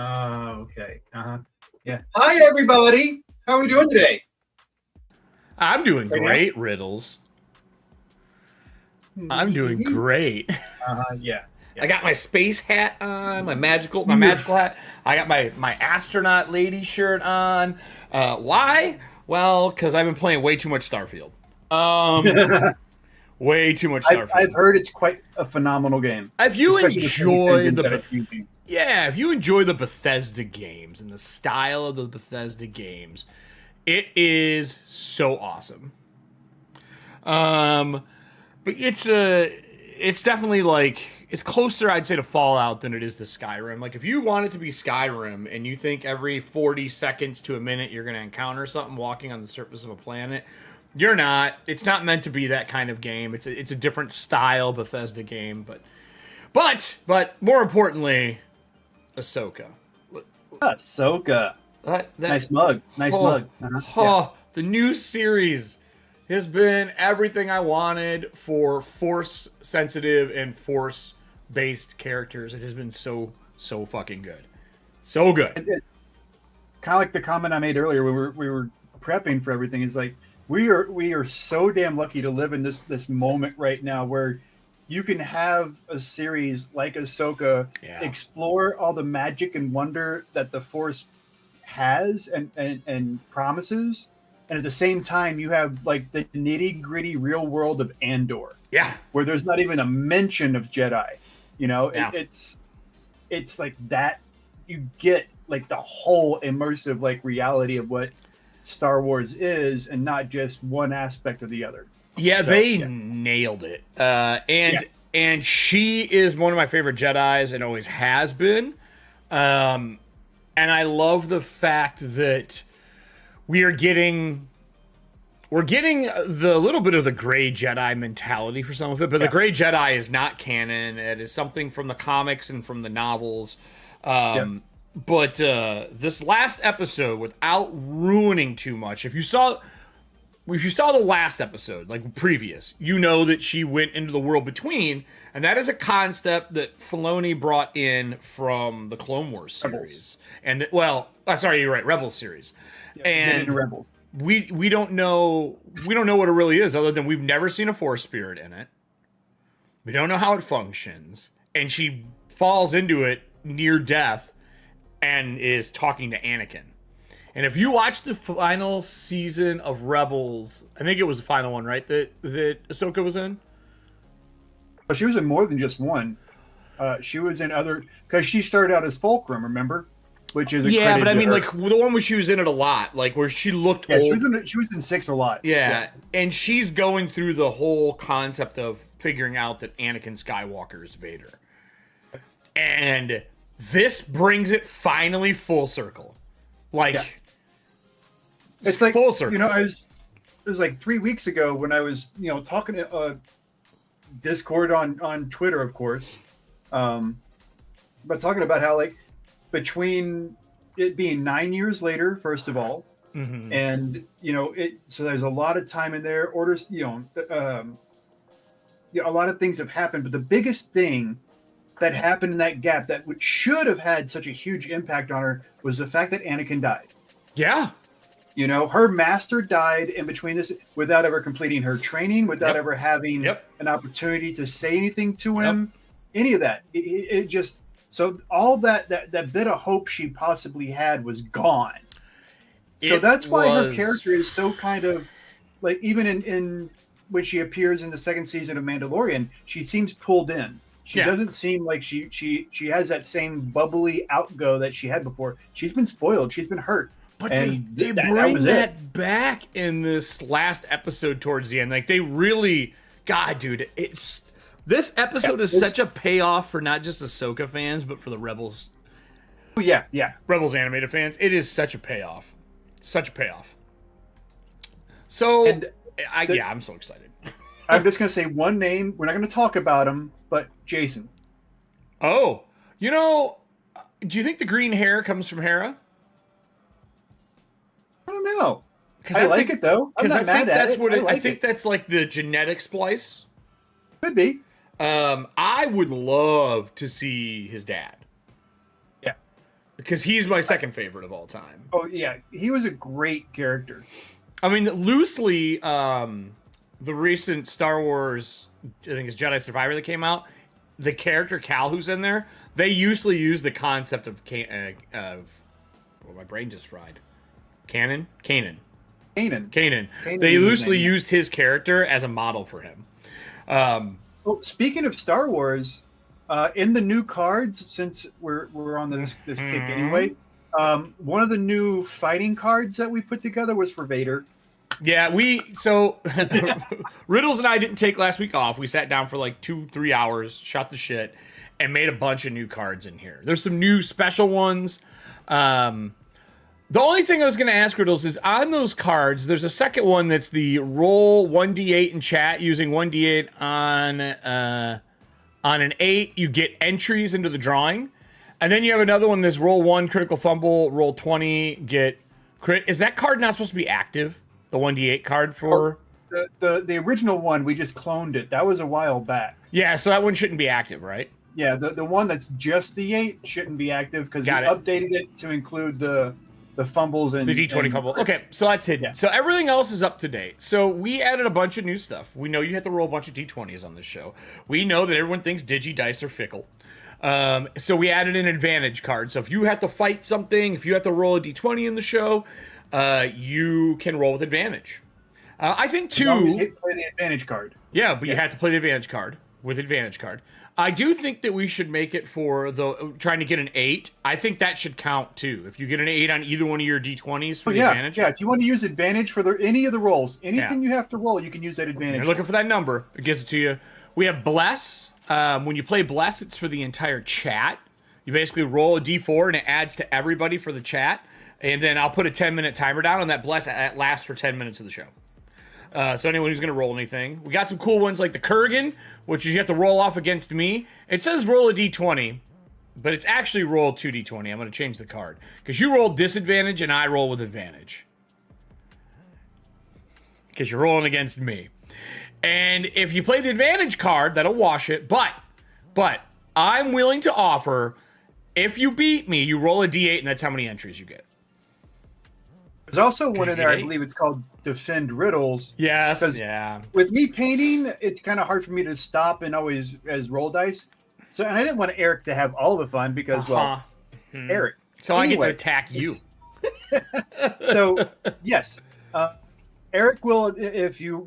Okay. Yeah. Hi, everybody. How are we doing today? I'm doing great, Riddles. I'm doing great. Yeah. I got my space hat on, my magical hat. I got my astronaut lady shirt on. Why? Well, because I've been playing way too much Starfield. Way too much Starfield. I've heard it's quite a phenomenal game. If you enjoy if you enjoy the Bethesda games and the style of the Bethesda games, it is so awesome. But it's definitely like it's closer, I'd say, to Fallout than it is to Skyrim. Like if you want it to be Skyrim and you think every 40 seconds to a minute you're going to encounter something walking on the surface of a planet, you're not. It's not meant to be that kind of game. It's a different style Bethesda game, but more importantly, Ahsoka. Ahsoka. Nice mug. Nice mug. The new series has been everything I wanted for Force sensitive and Force based characters. It has been so fucking good. So good. Kind of like the comment I made earlier when we were prepping for everything is like we are so damn lucky to live in this moment right now where you can have a series like Ahsoka explore all the magic and wonder that the Force has and promises, and at the same time you have like the nitty gritty real world of Andor, where there's not even a mention of Jedi. You know, it's like that. You get like the whole immersive like reality of what Star Wars is, and not just one aspect of the other. They nailed it. And she is one of my favorite Jedis and always has been. And I love the fact that we're getting the little bit of the Gray Jedi mentality for some of it, but the Gray Jedi is not canon. It is something from the comics and from the novels. But this last episode, without ruining too much, if you saw the last episode, like previous, you know that she went into the world between, and that is a concept that Filoni brought in from the Clone Wars series. You're right, Rebels series. And Rebels. We don't know what it really is, other than we've never seen a Force spirit in it. We don't know how it functions, and she falls into it near death and is talking to Anakin. And if you watch the final season of Rebels, I think it was the final one, right? That Ahsoka was in. Well, she was in more than just one. She was in other, because she started out as Fulcrum, remember? Which is but I mean, her. Like the one where she was in it a lot, like where she looked old. She was in 6 a lot. Yeah, and she's going through the whole concept of figuring out that Anakin Skywalker is Vader, and this brings it finally full circle. It's like full circle. You know, it was like 3 weeks ago when I was, talking to Discord on Twitter, of course, but talking about how like between it being 9 years later, first of all, and so there's a lot of time in there. Orders, a lot of things have happened, but the biggest thing that happened in that gap that should have had such a huge impact on her was the fact that Anakin died. Yeah. Her master died in between this without ever completing her training, without ever having an opportunity to say anything to him, any of that. It just, so all that bit of hope she possibly had was gone. So that's why her character is so kind of like, even in when she appears in the second season of Mandalorian, she seems pulled in. She doesn't seem like she has that same bubbly outgo that she had before. She's been spoiled. She's been hurt. But they bring that back in this last episode towards the end. Like they really, God, dude, this episode is such a payoff for not just Ahsoka fans, but for the Rebels. Oh, yeah. Rebels animated fans. It is such a payoff. Such a payoff. So, I'm so excited. I'm just going to say one name. We're not going to talk about him, but Jason. Oh, do you think the green hair comes from Hera? I don't know. I like it though. Because I think that's what I think that's like the genetic splice. Could be. I would love to see his dad. Yeah. because he's my second favorite of all time. Oh yeah, he was a great character. I mean, loosely, the recent Star Wars, I think it's Jedi Survivor that came out, the character Cal who's in there, they usually use the concept of well, my brain just fried. Kanan. They loosely used his character as a model for him. Well, speaking of Star Wars, in the new cards, since we're on this kick anyway, one of the new fighting cards that we put together was for Vader. Yeah, Riddles and I didn't take last week off. We sat down for like 2-3 hours, shot the shit, and made a bunch of new cards in here. There's some new special ones. The only thing I was going to ask, Riddles, is on those cards, there's a second one that's the roll 1d8 in chat using 1d8 on an 8. You get entries into the drawing. And then you have another one that's roll 1, critical fumble, roll 20, get crit. Is that card not supposed to be active? The 1d8 card for... The original one, we just cloned it. That was a while back. Yeah, so that one shouldn't be active, right? Yeah, the one that's just the 8 shouldn't be active because we updated it to include the fumbles and the D20 fumble. Okay, so that's hidden. Yeah. So everything else is up to date. So we added a bunch of new stuff. We know you have to roll a bunch of D20s on this show. We know that everyone thinks dice are fickle. So we added an advantage card. So if you have to fight something, if you have to roll a D20 in the show, you can roll with advantage. I think too. Play the advantage card. Yeah, but you have to play the advantage card with advantage card. I do think that we should make it for the trying to get an 8. I think that should count too. If you get an 8 on either one of your D20s for the advantage. Yeah, if you want to use advantage for any of the rolls, anything you have to roll, you can use that advantage. You're looking for that number. It gives it to you. We have Bless. When you play Bless, it's for the entire chat. You basically roll a D4 and it adds to everybody for the chat. And then I'll put a 10-minute timer down on that Bless. That lasts for 10 minutes of the show. So anyone who's going to roll anything. We got some cool ones like the Kurgan, which is you have to roll off against me. It says roll a D20, but it's actually roll 2D20. I'm going to change the card. Because you roll disadvantage and I roll with advantage. Because you're rolling against me. And if you play the advantage card, that'll wash it. But I'm willing to offer, if you beat me, you roll a D8 and that's how many entries you get. There's also one in there, I believe it's called Defend Riddles. Yes, yeah. With me painting, it's kind of hard for me to stop and always as roll dice. So, and I didn't want Eric to have all the fun because, Eric. So anyway. I get to attack you. So, yes. Eric will, if you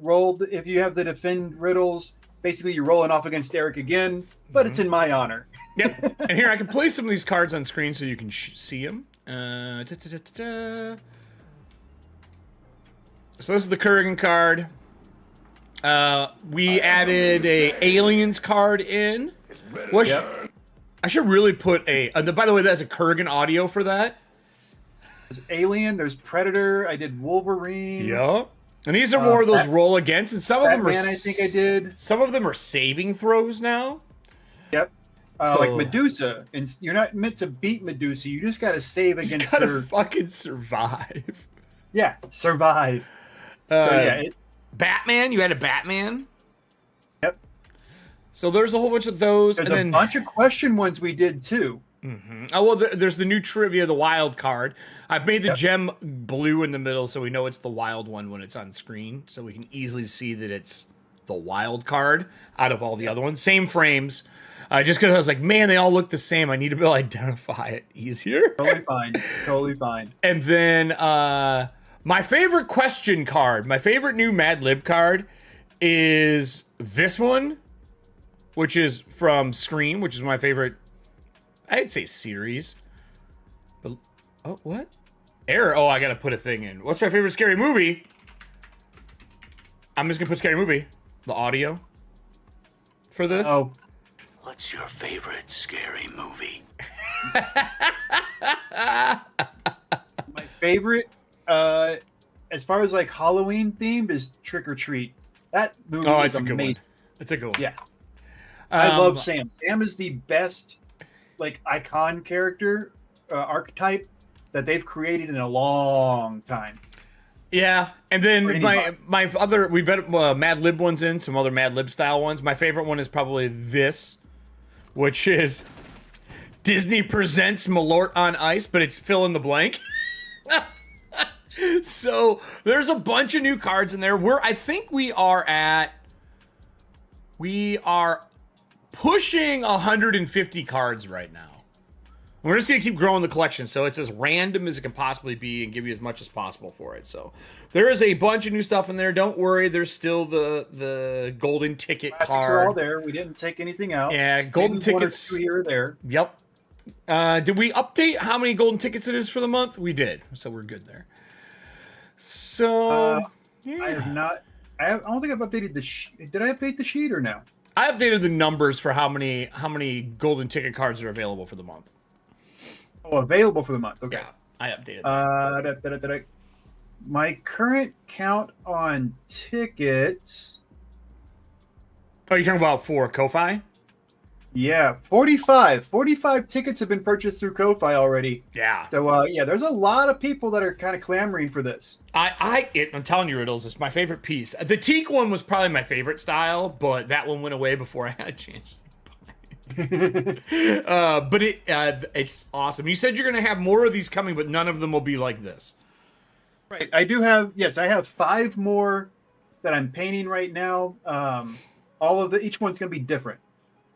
have the Defend Riddles, basically you're rolling off against Eric again, but it's in my honor. Yep. And here, I can place some of these cards on screen so you can see them. So this is the Kurgan card. We added a aliens card in. Which I should really put a... by the way, that's a Kurgan audio for that. There's Alien, there's Predator, I did Wolverine. Yeah. And these are more of those roll against, and some of them are... I think I did. Some of them are saving throws now. Yep. Like Medusa. And you're not meant to beat Medusa, you just gotta save against her. You gotta fucking survive. Yeah, survive. Batman, you had a Batman. Yep. So there's a whole bunch of those. There's a bunch of question ones we did too. Mm-hmm. Oh, well, there's the new trivia, the wild card. I've made the gem blue in the middle so we know it's the wild one when it's on screen. So we can easily see that it's the wild card out of all the other ones. Same frames. Just because I was like, man, they all look the same. I need to be able to identify it easier. Totally fine. And then my favorite question card, my favorite new Mad Lib card is this one, which is from Scream, which is my favorite, I'd say series. But what? Error. Oh, I gotta put a thing in. What's my favorite scary movie? I'm just gonna put scary movie. The audio for this. Oh. What's your favorite scary movie? My favorite, as far as like Halloween themed, is Trick or Treat. That movie is amazing. Good one. It's a good one. Yeah. I love Sam. Sam is the best like icon character archetype that they've created in a long time. Yeah, and then my other we bet Mad Lib ones in some other Mad Lib style ones. My favorite one is probably this, which is Disney presents Malort on Ice, but it's fill in the blank. So there's a bunch of new cards in there. I think we are pushing 150 cards right now. We're just going to keep growing the collection, so it's as random as it can possibly be and give you as much as possible for it. So there is a bunch of new stuff in there. Don't worry, there's still the golden ticket Classics card. are all there. We didn't take anything out. Yeah, golden Maybe tickets. 1 or 2 here or there. Yep. Did we update how many golden tickets it is for the month? We did, so we're good there. So, yeah. I have not. I don't think I've updated the. Did I update the sheet or no? I updated the numbers for how many golden ticket cards are available for the month. Oh, available for the month. Okay. Yeah, I updated that. My current count on tickets. Oh, you're talking about for Ko-Fi? Yeah, 45. 45 tickets have been purchased through Ko-Fi already. Yeah. So, yeah, there's a lot of people that are kind of clamoring for this. I'm telling you, Riddles, it's my favorite piece. The teak one was probably my favorite style, but that one went away before I had a chance to buy it. But it's awesome. You said you're going to have more of these coming, but none of them will be like this. Right. I have 5 more that I'm painting right now. Each one's going to be different.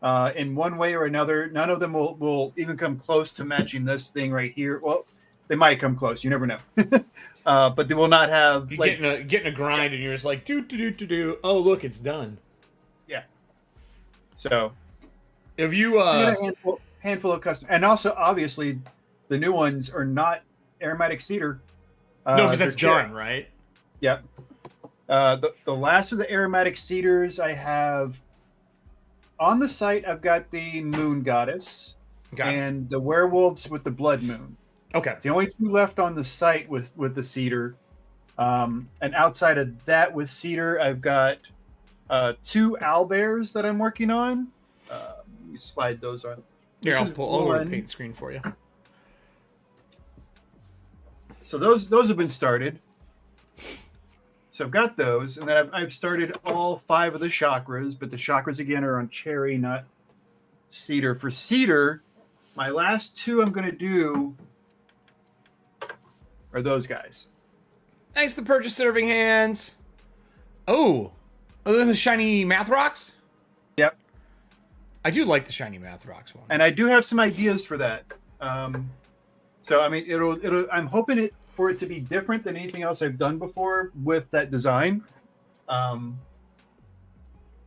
In one way or another. None of them will even come close to matching this thing right here. Well, they might come close. You never know. But they will not have. You're getting a grind, and you're just like, do. Oh, look, it's done. Yeah. So, if you a handful of custom, and also obviously, the new ones are not aromatic cedar. No, because that's done, right? Yep. The last of the aromatic cedars I have. On the site, I've got the Moon Goddess and the werewolves with the Blood Moon. Okay. It's the only 2 left on the site with the cedar. And outside of that with cedar, I've got 2 owlbears that I'm working on. Let me slide those on. Here, I'll pull over the paint screen for you. So those have been started. So I've got those, and then I've started all 5 of the chakras, but the chakras again are on cherry, not cedar. For cedar, my last 2 I'm going to do are those guys. Thanks to purchase serving hands. Oh, are those the shiny math rocks? Yep. I do like the shiny math rocks one. And I do have some ideas for that. So I mean, it'll. I'm hoping for it to be different than anything else I've done before with that design. And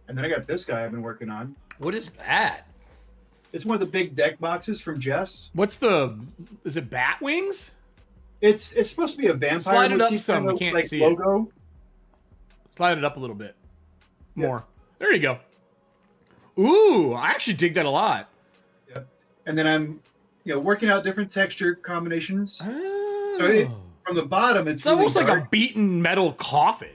then I got this guy I've been working on. What is that? It's one of the big deck boxes from Jess. Is it bat wings? It's supposed to be a vampire. Slide it up some. We can't see logo. It. Slide it up a little bit. More. Yeah. There you go. Ooh, I actually dig that a lot. Yep. And then I'm, working out different texture combinations. Oh. So from the bottom, it's really almost dark. like a beaten metal coffin.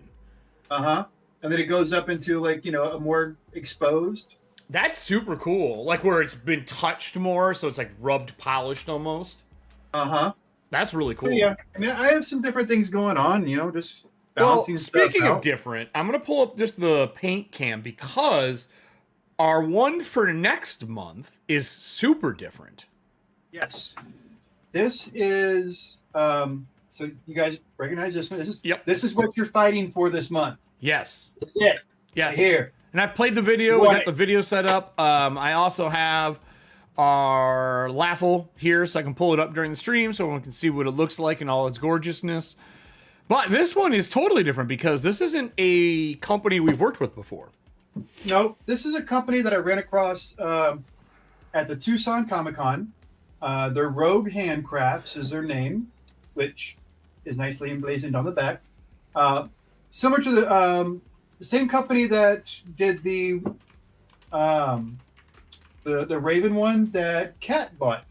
And then it goes up into a more exposed. That's super cool. Like where it's been touched more, so it's like rubbed, polished almost. That's really cool. So, yeah, I mean, I have some different things going on. Just balancing stuff out. Speaking of different, I'm gonna pull up just the paint cam because our one for next month is super different. Yes, this is. So you guys recognize this one? This is what you're fighting for this month. Yes. That's it. Yes. Right here. And I've played the video. We got the video set up. I also have our LAUGHAL here, so I can pull it up during the stream so everyone can see what it looks like in all its gorgeousness. But this one is totally different because this isn't a company we've worked with before. No, this is a company that I ran across at the Tucson Comic-Con. Their Rogue Handcrafts is their name, which is nicely emblazoned on the back. Similar to the same company that did the Raven one that Kat bought.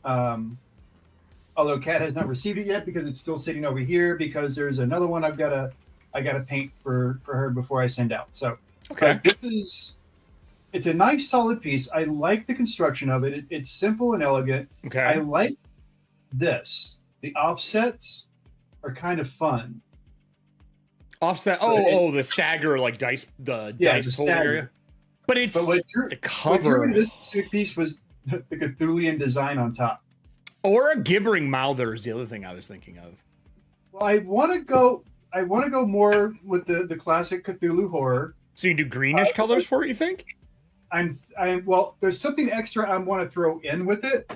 Although Kat has not received it yet because it's still sitting over here because there's another one I gotta paint for her before I send out. So okay, it's a nice solid piece. I like the construction of it. It's simple and elegant. Okay, I like this. The offsets are kind of fun. Offset. The stagger dice, dice holding area. But the cover. What drew me to this specific piece was the Cthulhian design on top. Or a gibbering mouther is the other thing I was thinking of. Well, I want to go more with the classic Cthulhu horror. So you do greenish colors for it, you think? Well, there's something extra I want to throw in with it.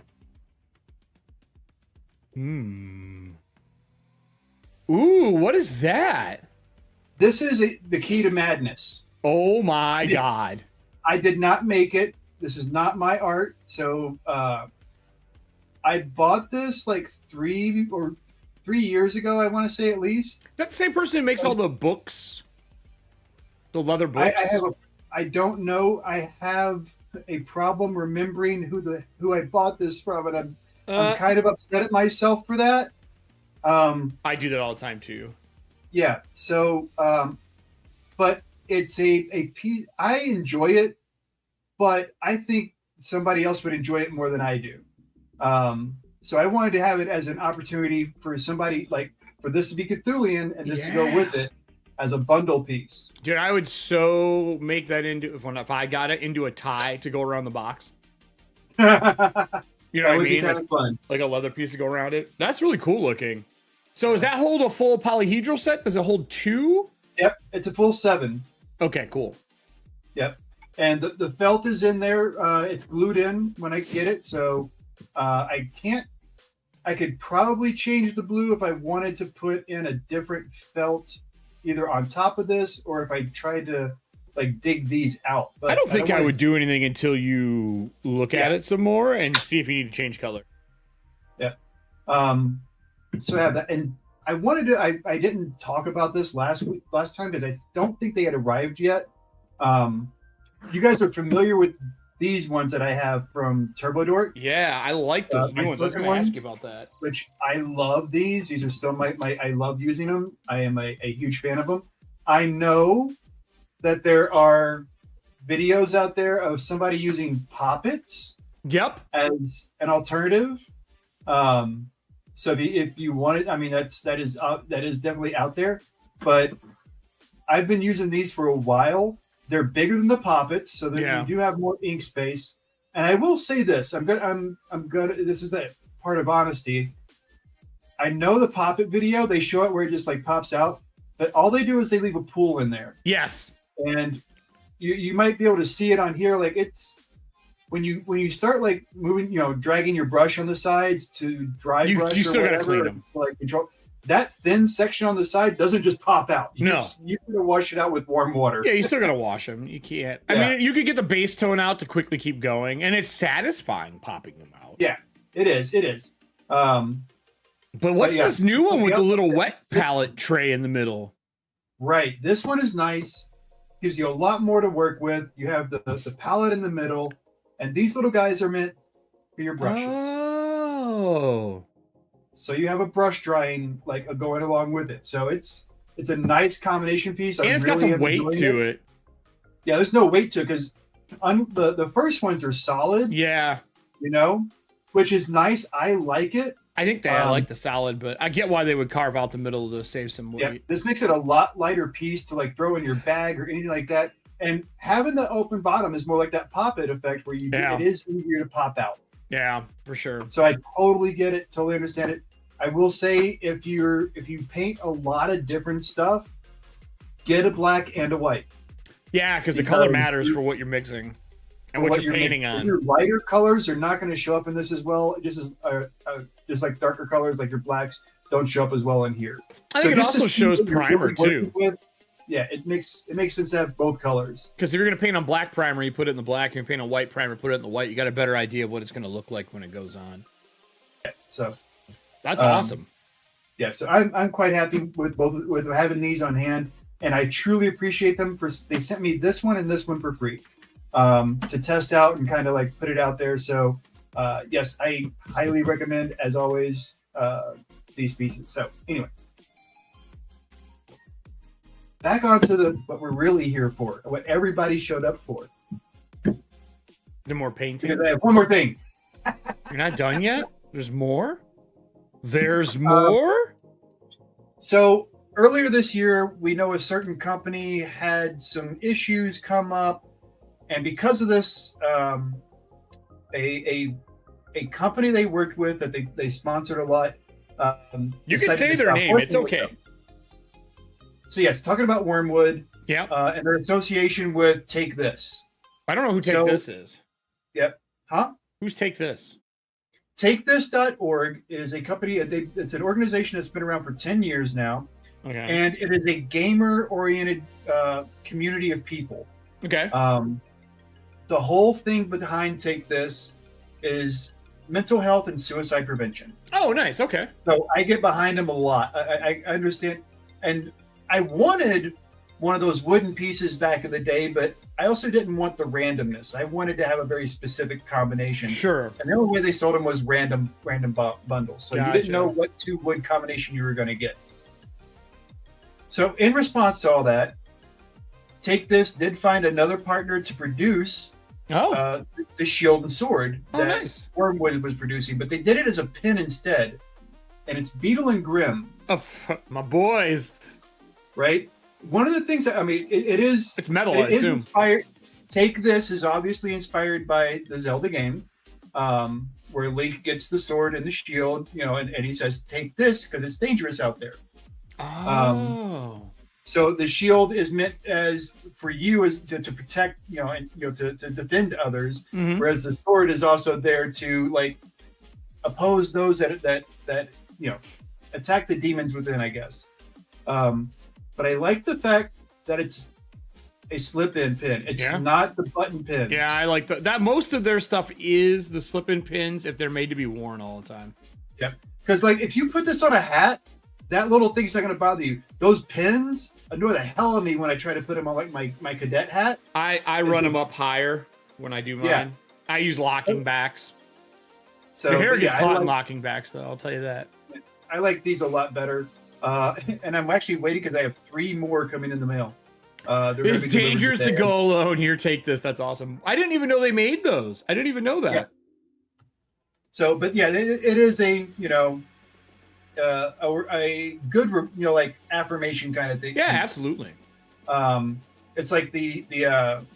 Ooh, what is that? This is the key to madness. Oh my God. I did not make it. This is not my art. So I bought this like 3 years ago, I want to say at least. That same person who makes all the books? The leather books? I don't know. I have a problem remembering who I bought this from, and I'm kind of upset at myself for that. I do that all the time too. Yeah. So, but it's a piece. I enjoy it, but I think somebody else would enjoy it more than I do. So I wanted to have it as an opportunity for somebody like for this to be Cthulian and this to go with it as a bundle piece. Dude, I would so make that into if I got it into a tie to go around the box. You know what I mean? Kind of fun. Like a leather piece to go around it. That's really cool looking. So does that hold a full polyhedral set? Does it hold 2? Yep, it's a full 7. Okay, cool. Yep, and the felt is in there. It's glued in when I get it, so I can't. I could probably change the blue if I wanted to put in a different felt, either on top of this or if I tried to like dig these out. But I don't think I would do anything until you look at it some more and see if you need to change color. Yeah. So I have that, and I wanted to. I didn't talk about this last time because I don't think they had arrived yet. You guys are familiar with these ones that I have from Turbodort? Yeah, I like those new ones. I was going to ask you about that. Which I love these. These are still my I love using them. I am a huge fan of them. I know that there are videos out there of somebody using poppets. Yep. As an alternative. So if you want it, I mean that is definitely out there. But I've been using these for a while. They're bigger than the poppets, so that you do have more ink space. And I will say this: I'm good. This is that part of honesty. I know the poppet video; they show it where it just like pops out, but all they do is they leave a pool in there. Yes, and you might be able to see it on here. Like it's when you start like moving, dragging your brush on the sides to dry brush. You still gotta clean them. Like control. That thin section on the side doesn't just pop out. You gotta wash it out with warm water. Yeah, you still gotta wash them. You can't. I mean, you could get the base tone out to quickly keep going, and it's satisfying popping them out. Yeah, it is. It is. But what's this new one with the little wet palette tray in the middle? Right. This one is nice. Gives you a lot more to work with. You have the palette in the middle, and these little guys are meant for your brushes. Oh. So you have a brush drying like going along with it. So it's a nice combination piece. And it's got some weight to it. Yeah, there's no weight to it because the first ones are solid. Yeah. Which is nice. I like it. I think they like the solid, but I get why they would carve out the middle to save some weight. Yeah, this makes it a lot lighter piece to like throw in your bag or anything like that. And having the open bottom is more like that pop-it effect where it is easier to pop out. Yeah, for sure. So I totally get it, totally understand it. I will say if you paint a lot of different stuff, get a black and a white. Yeah, because the color matters for what you're mixing and what you're painting on. Your lighter colors are not going to show up in this as well. Just like darker colors, like your blacks, don't show up as well in here. I think it also shows primer too. Yeah, it makes sense to have both colors. Because if you're going to paint on black primer, you put it in the black. If you're paint on white primer, put it in the white. You got a better idea of what it's going to look like when it goes on. So that's awesome. Yeah, so I'm quite happy with having these on hand, and I truly appreciate them. They sent me this one and this one for free to test out and kind of like put it out there. So yes, I highly recommend, as always, these pieces. So anyway. Back onto what we're really here for, what everybody showed up for. The more painting. Because I have one more thing. You're not done yet? There's more? There's more? So earlier this year, we know a certain company had some issues come up. And because of this, a company they worked with that they sponsored a lot. You can say their name. It's okay. So yes, talking about Wormwood. Yeah. And their association with Take This. I don't know who Take This is. Yep. Huh? Who's Take This? TakeThis.org is a company. It's an organization that's been around for 10 years now. Okay. And it is a gamer-oriented community of people. Okay. The whole thing behind Take This is mental health and suicide prevention. Oh, nice. Okay. So I get behind them a lot. I understand. And I wanted one of those wooden pieces back in the day, but I also didn't want the randomness. I wanted to have a very specific combination. Sure. And the only way they sold them was random bundles. So you didn't know what 2 wood combination you were going to get. So in response to all that, Take This did find another partner to produce the shield and sword that Wormwood was producing, but they did it as a pin instead. And it's Beetle and Grimm. Oh, my boys. Right? One of the things that, I mean, it's metal, I assume. Inspired. Take This is obviously inspired by the Zelda game, where Link gets the sword and the shield, and he says, "Take this because it's dangerous out there." Oh. So the shield is meant as for you as to protect, to defend others, whereas the sword is also there to oppose those that attack the demons within, I guess. But I like the fact that it's a slip-in pin. It's not the button pins. Yeah, I like that. Most of their stuff is the slip-in pins if they're made to be worn all the time. Yep. Because if you put this on a hat, that little thing's not going to bother you. Those pins annoy the hell out of me when I try to put them on my cadet hat. I run them up higher when I do mine. Yeah. I use locking backs. So your hair gets caught in locking backs, though. I'll tell you that. I like these a lot better. And I'm actually waiting because I have 3 more coming in the mail. It's dangerous to go alone. Here, take this. That's awesome. I didn't even know they made those. I didn't even know that. Yeah. So, but yeah, it is a a good affirmation kind of thing. Yeah, absolutely. It's like the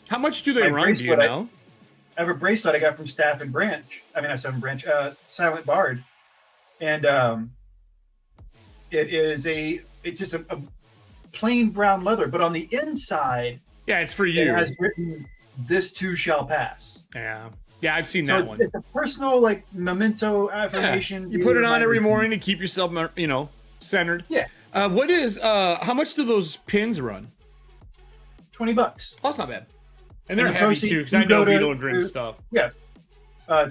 how much do they run? Do you know? I have a bracelet I got from Staff and Branch. I mean, not Staff and Branch. Silent Bard, and it's just a plain brown leather, but on the inside, it's for you. It has written, "This too shall pass." Yeah, I've seen that one. It's a personal memento affirmation. Yeah. You put it on every morning to keep yourself, centered. Yeah. What is how much do those pins run? $20. Oh, that's not bad. And they're heavy too, because I know Beetle and Grimm stuff. Yeah.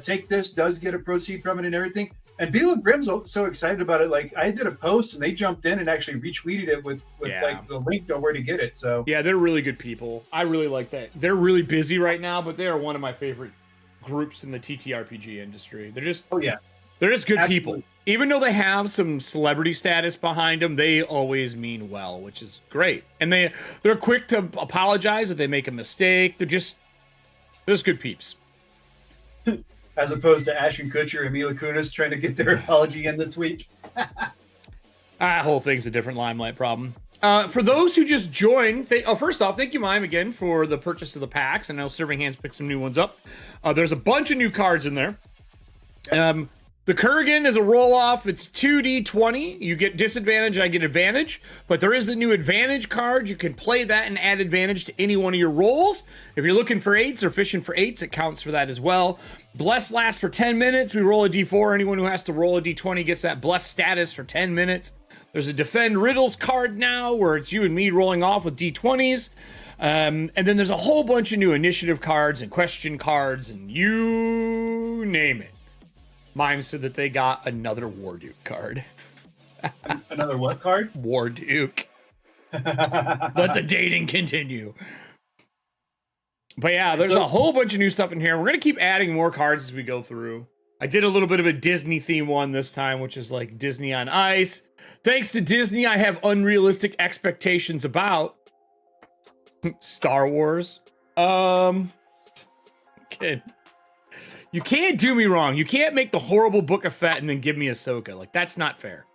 Take This does get a proceed from it and everything. And Beetle and Grimm's so excited about it. I did a post and they jumped in and actually retweeted it with the link to where to get it. So yeah, they're really good people. I really like that. They're really busy right now, but they are one of my favorite groups in the TTRPG industry. They're just they're just good people. Even though they have some celebrity status behind them, they always mean well, which is great. And they're quick to apologize if they make a mistake. They're just good peeps. As opposed to Ashton Kutcher and Mila Kunis trying to get their apology in this week. That whole thing's a different Limelight problem. For those who just joined, first off, thank you, Mime, again, for the purchase of the packs. I know Serving Hands picked some new ones up. There's a bunch of new cards in there. The Kurgan is a roll-off. It's 2d20. You get disadvantage, I get advantage. But there is a new advantage card. You can play that and add advantage to any one of your rolls. If you're looking for 8s or fishing for 8s, it counts for that as well. Bless lasts for 10 minutes. We roll a d4. Anyone who has to roll a d20 gets that Bless status for 10 minutes. There's a Defend Riddles card now where it's you and me rolling off with d20s. And then there's a whole bunch of new initiative cards and question cards and you name it. Mime said that they got another Warduke card. Another what card? Warduke. Let the dating continue. But yeah, there's a whole bunch of new stuff in here. We're going to keep adding more cards as we go through. I did a little bit of a Disney theme one this time, which is like Disney on Ice. Thanks to Disney, I have unrealistic expectations about Star Wars. Kid. You can't do me wrong. You can't make the horrible Book of Fett and then give me Ahsoka. Like, that's not fair.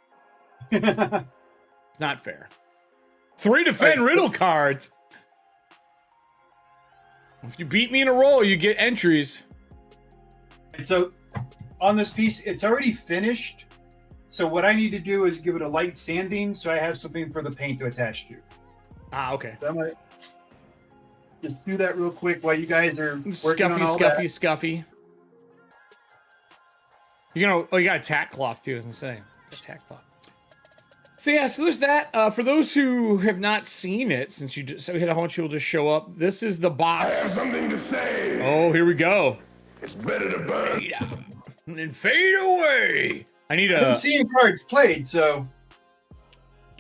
It's not fair. 3 Defend Riddle cards. If you beat me in a roll, you get entries. And so on this piece, it's already finished. So what I need to do is give it a light sanding so I have something for the paint to attach to. Ah, okay. So I'm going to just do that real quick while you guys are working on all Scuffy. You know, oh, you got a tack cloth too, as I say. A tack cloth. So yeah, so there's that. For those who have not seen it, since you just we had a whole bunch of people just show up, this is the box. I have something to say. Oh, here we go. It's better to burn. Fade out and fade away. I need I've been a. seeing cards played, so.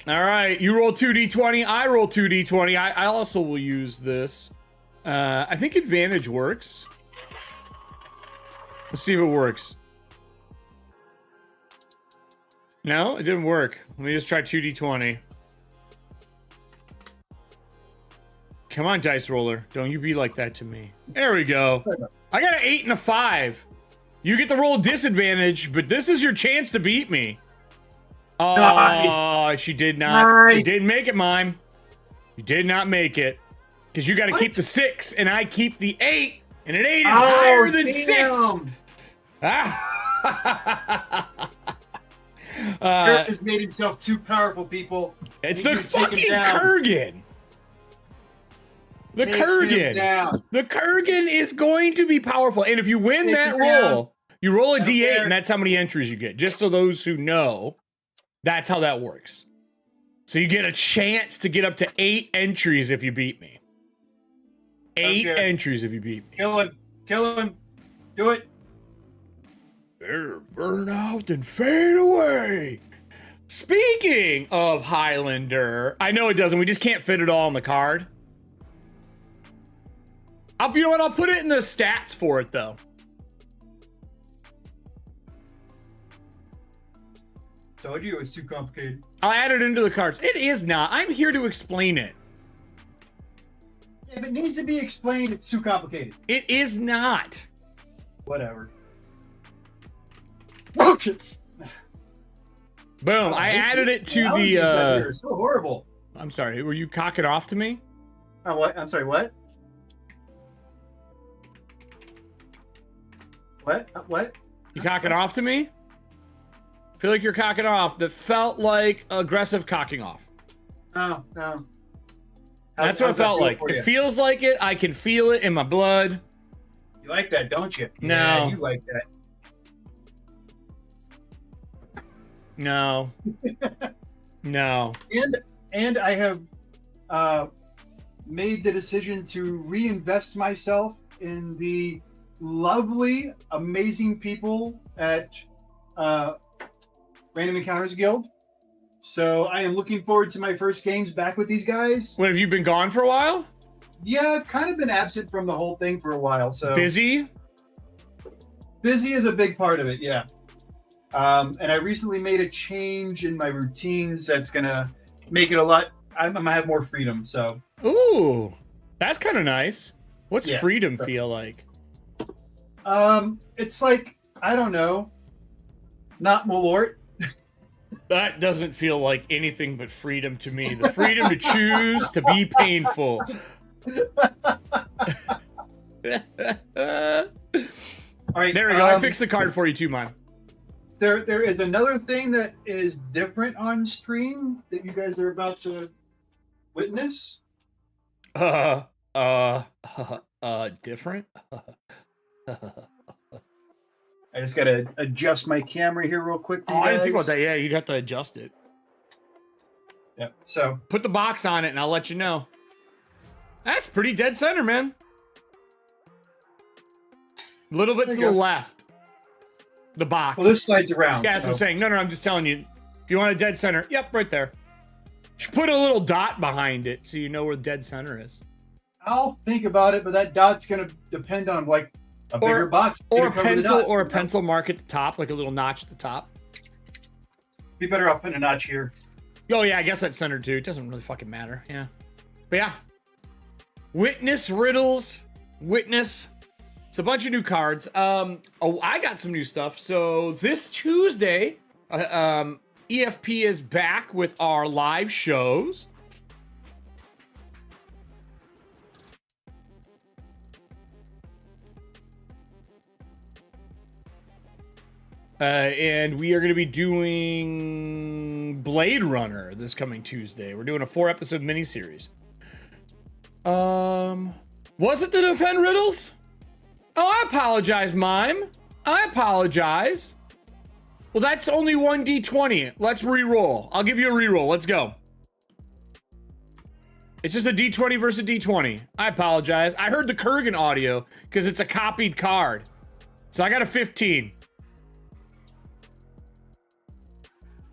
All right, you roll 2d20. I roll 2d20. I also will use this. I think advantage works. Let's see if it works. No, it didn't work. Let me just try 2d20. Come on, dice roller. Don't you be like that to me. There we go. I got an 8 and a 5. You get to roll a disadvantage, but this is your chance to beat me. Oh, nice. She did not. Nice. You didn't make it, Mime. You did not make it. Because you got to keep the 6, and I keep the 8, and an 8 is higher than 6. Ah. Kirk has made himself too powerful, people. It's the fucking Kurgan. The Kurgan. The Kurgan is going to be powerful. And if you win that roll, you roll a d8, and that's how many entries you get. Just so those who know, that's how that works. So you get a chance to get up to 8 entries if you beat me. 8 entries if you beat me. Kill him. Kill him. Do it. Better burn out and fade away. Speaking of Highlander, I know it doesn't. We just can't fit it all on the card. You know what? I'll put it in the stats for it, though. Told you it was too complicated. I'll add it into the cards. It is not. I'm here to explain it. If it needs to be explained, it's too complicated. It is not. Whatever. Boom. I added it to the... It's so horrible. I'm sorry. Were you cocking off to me? Oh, what? I'm sorry, what? What? What? You cocking off to me? I feel like you're cocking off. That felt like aggressive cocking off. Oh, no. That's what it felt like. It feels like it. I can feel it in my blood. You like that, don't you? No. Yeah, you like that. No. No. And I have made the decision to reinvest myself in the lovely, amazing people at Random Encounters Guild. So I am looking forward to my first games back with these guys. What, have you been gone for a while? Yeah, I've kind of been absent from the whole thing for a while. So busy? Busy is a big part of it, yeah. And I recently made a change in my routines that's gonna make it a lot. I'm gonna have more freedom. So. Ooh, that's kind of nice. What's freedom feel like? It's like, I don't know, not Malort. That doesn't feel like anything but freedom to me. The freedom to choose to be painful. All right, there we go. I fixed the card for you too, man. There is another thing that is different on stream that you guys are about to witness. Different? I just gotta adjust my camera here real quick. Oh, I didn't think about that. Yeah, you'd have to adjust it. Yeah. So put the box on it, and I'll let you know. That's pretty dead center, man. A little bit to the left. The box. Well, this slides around. Yeah, that's what I'm saying. No, I'm just telling you. If you want a dead center, yep, right there. Should put a little dot behind it so you know where the dead center is. I'll think about it, but that dot's gonna depend on like a bigger box. Or a pencil mark at the top, like a little notch at the top. Be better off putting a notch here. Oh yeah, I guess that's center too. It doesn't really fucking matter. Yeah. But yeah. Witness riddles. Witness. It's a bunch of new cards. Oh, I got some new stuff. So this Tuesday, EFP is back with our live shows. And we are going to be doing Blade Runner this coming Tuesday. We're doing a 4-episode miniseries. Was it the Defend Riddles? Oh, I apologize, Mime. I apologize. Well, that's only 1d20. Let's re-roll. I'll give you a re-roll. Let's go. It's just a d20 versus a d20. I apologize. I heard the Kurgan audio because it's a copied card. So I got a 15.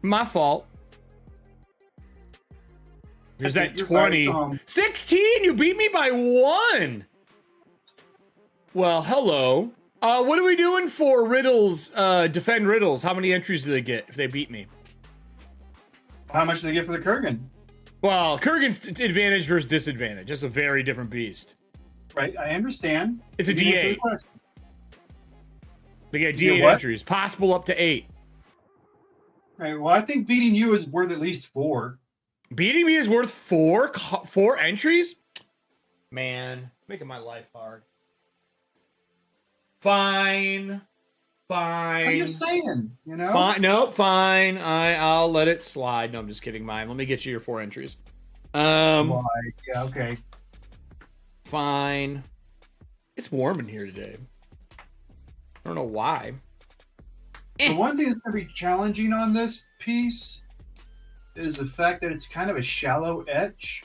My fault. Here's that 20. 16! You beat me by 1! Well, hello. What are we doing for Riddles, Defend Riddles? How many entries do they get if they beat me? How much do they get for the Kurgan? Well, Kurgan's advantage versus disadvantage. That's a very different beast. Right, I understand. It's a You answer D8. the question. They get You D8 get what? entries. Possible up to 8. Right, well, I think beating you is worth at least 4. Beating me is worth 4 entries? Man, making my life hard. Fine. I'm just saying, you know? Fine. No, fine. I'll let it slide. No, I'm just kidding, Mime. Let me get you your 4 entries. Yeah, okay. Fine. It's warm in here today. I don't know why. The one thing that's going to be challenging on this piece is the fact that it's kind of a shallow etch.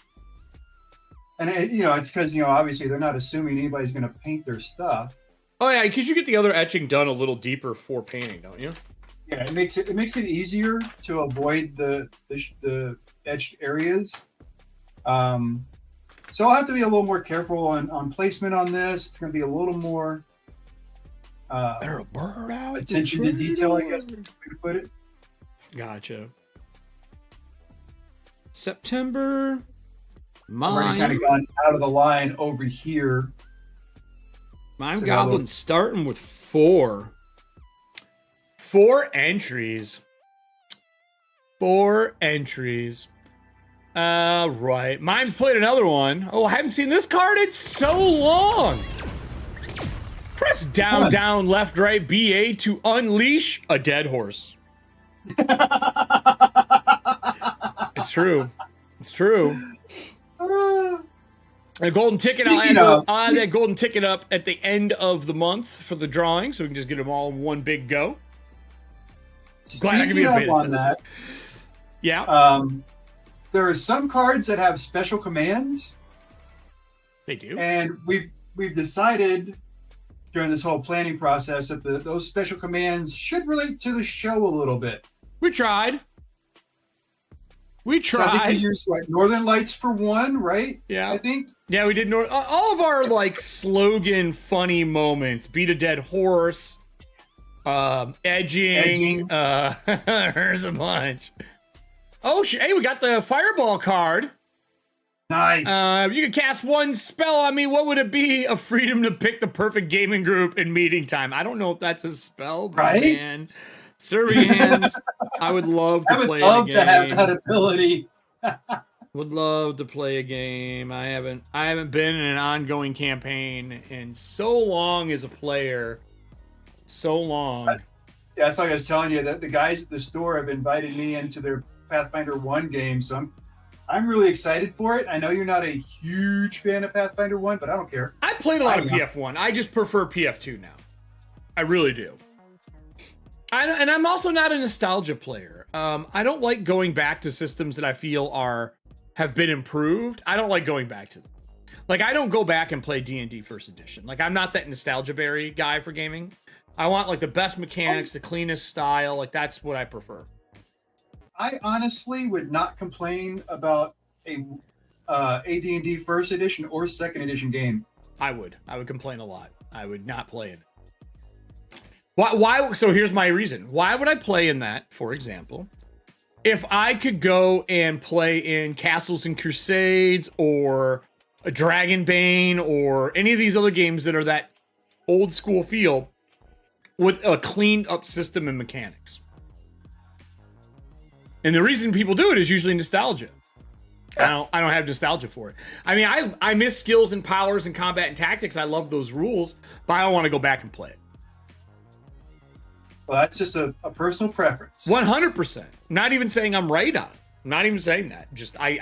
And, it's because, obviously they're not assuming anybody's going to paint their stuff. Oh, yeah, because you get the other etching done a little deper for painting, don't you? Yeah, it makes it easier to avoid the etched areas. So I'll have to be a little more careful on placement on this. It's going to be a little more attention to detail, I guess, is the way to put it. Gotcha. September. Already kind of gone out of the line over here. Mime Goblin's starting with 4. 4 entries. 4 entries. Right. Mime's played another one. Oh, I haven't seen this card in so long. Press down, down, left, right, BA to unleash a dead horse. It's true. It's true. A golden ticket. I'll add that golden ticket up at the end of the month for the drawing, so we can just get them all in one big go. Glad I can be a bit on that. Yeah. There are some cards that have special commands. They do. And we've decided during this whole planning process that those special commands should relate to the show a little bit. We tried. So I think we used Northern Lights for one, right? Yeah. I think. Yeah, we did. All of our slogan funny moments. Beat a dead horse. Edging. There's a bunch. Oh, hey, we got the Fireball card. Nice. You could cast one spell on me. What would it be? A freedom to pick the perfect gaming group in meeting time. I don't know if that's a spell, but right? Man. Serving hands. I would love to play a game. I would love to have that ability. Would love to play a game. I haven't been in an ongoing campaign in so long as a player. So long. Yeah, that's like I was telling you, that the guys at the store have invited me into their Pathfinder 1 game, so I'm really excited for it. I know you're not a huge fan of Pathfinder 1, but I don't care. I played a lot of PF1. I just prefer PF2 now. I really do. And I'm also not a nostalgia player. I don't like going back to systems that I feel have been improved. I don't like going back to them. I don't go back and play D&D First Edition. I'm not that nostalgia berry guy for gaming. I want the best mechanics, the cleanest style. That's what I prefer. I honestly would not complain about a D&D First Edition or Second Edition game. I would complain a lot. I would not play it. Why? So here's my reason. Why would I play in that, for example, if I could go and play in Castles and Crusades or a Dragonbane or any of these other games that are that old school feel with a cleaned up system and mechanics? And the reason people do it is usually nostalgia. I don't have nostalgia for it. I mean, I miss skills and powers and combat and tactics. I love those rules, but I don't want to go back and play it. Well, that's just a personal preference. 100%. Not even saying I'm right on it. I'm not even saying that. Just I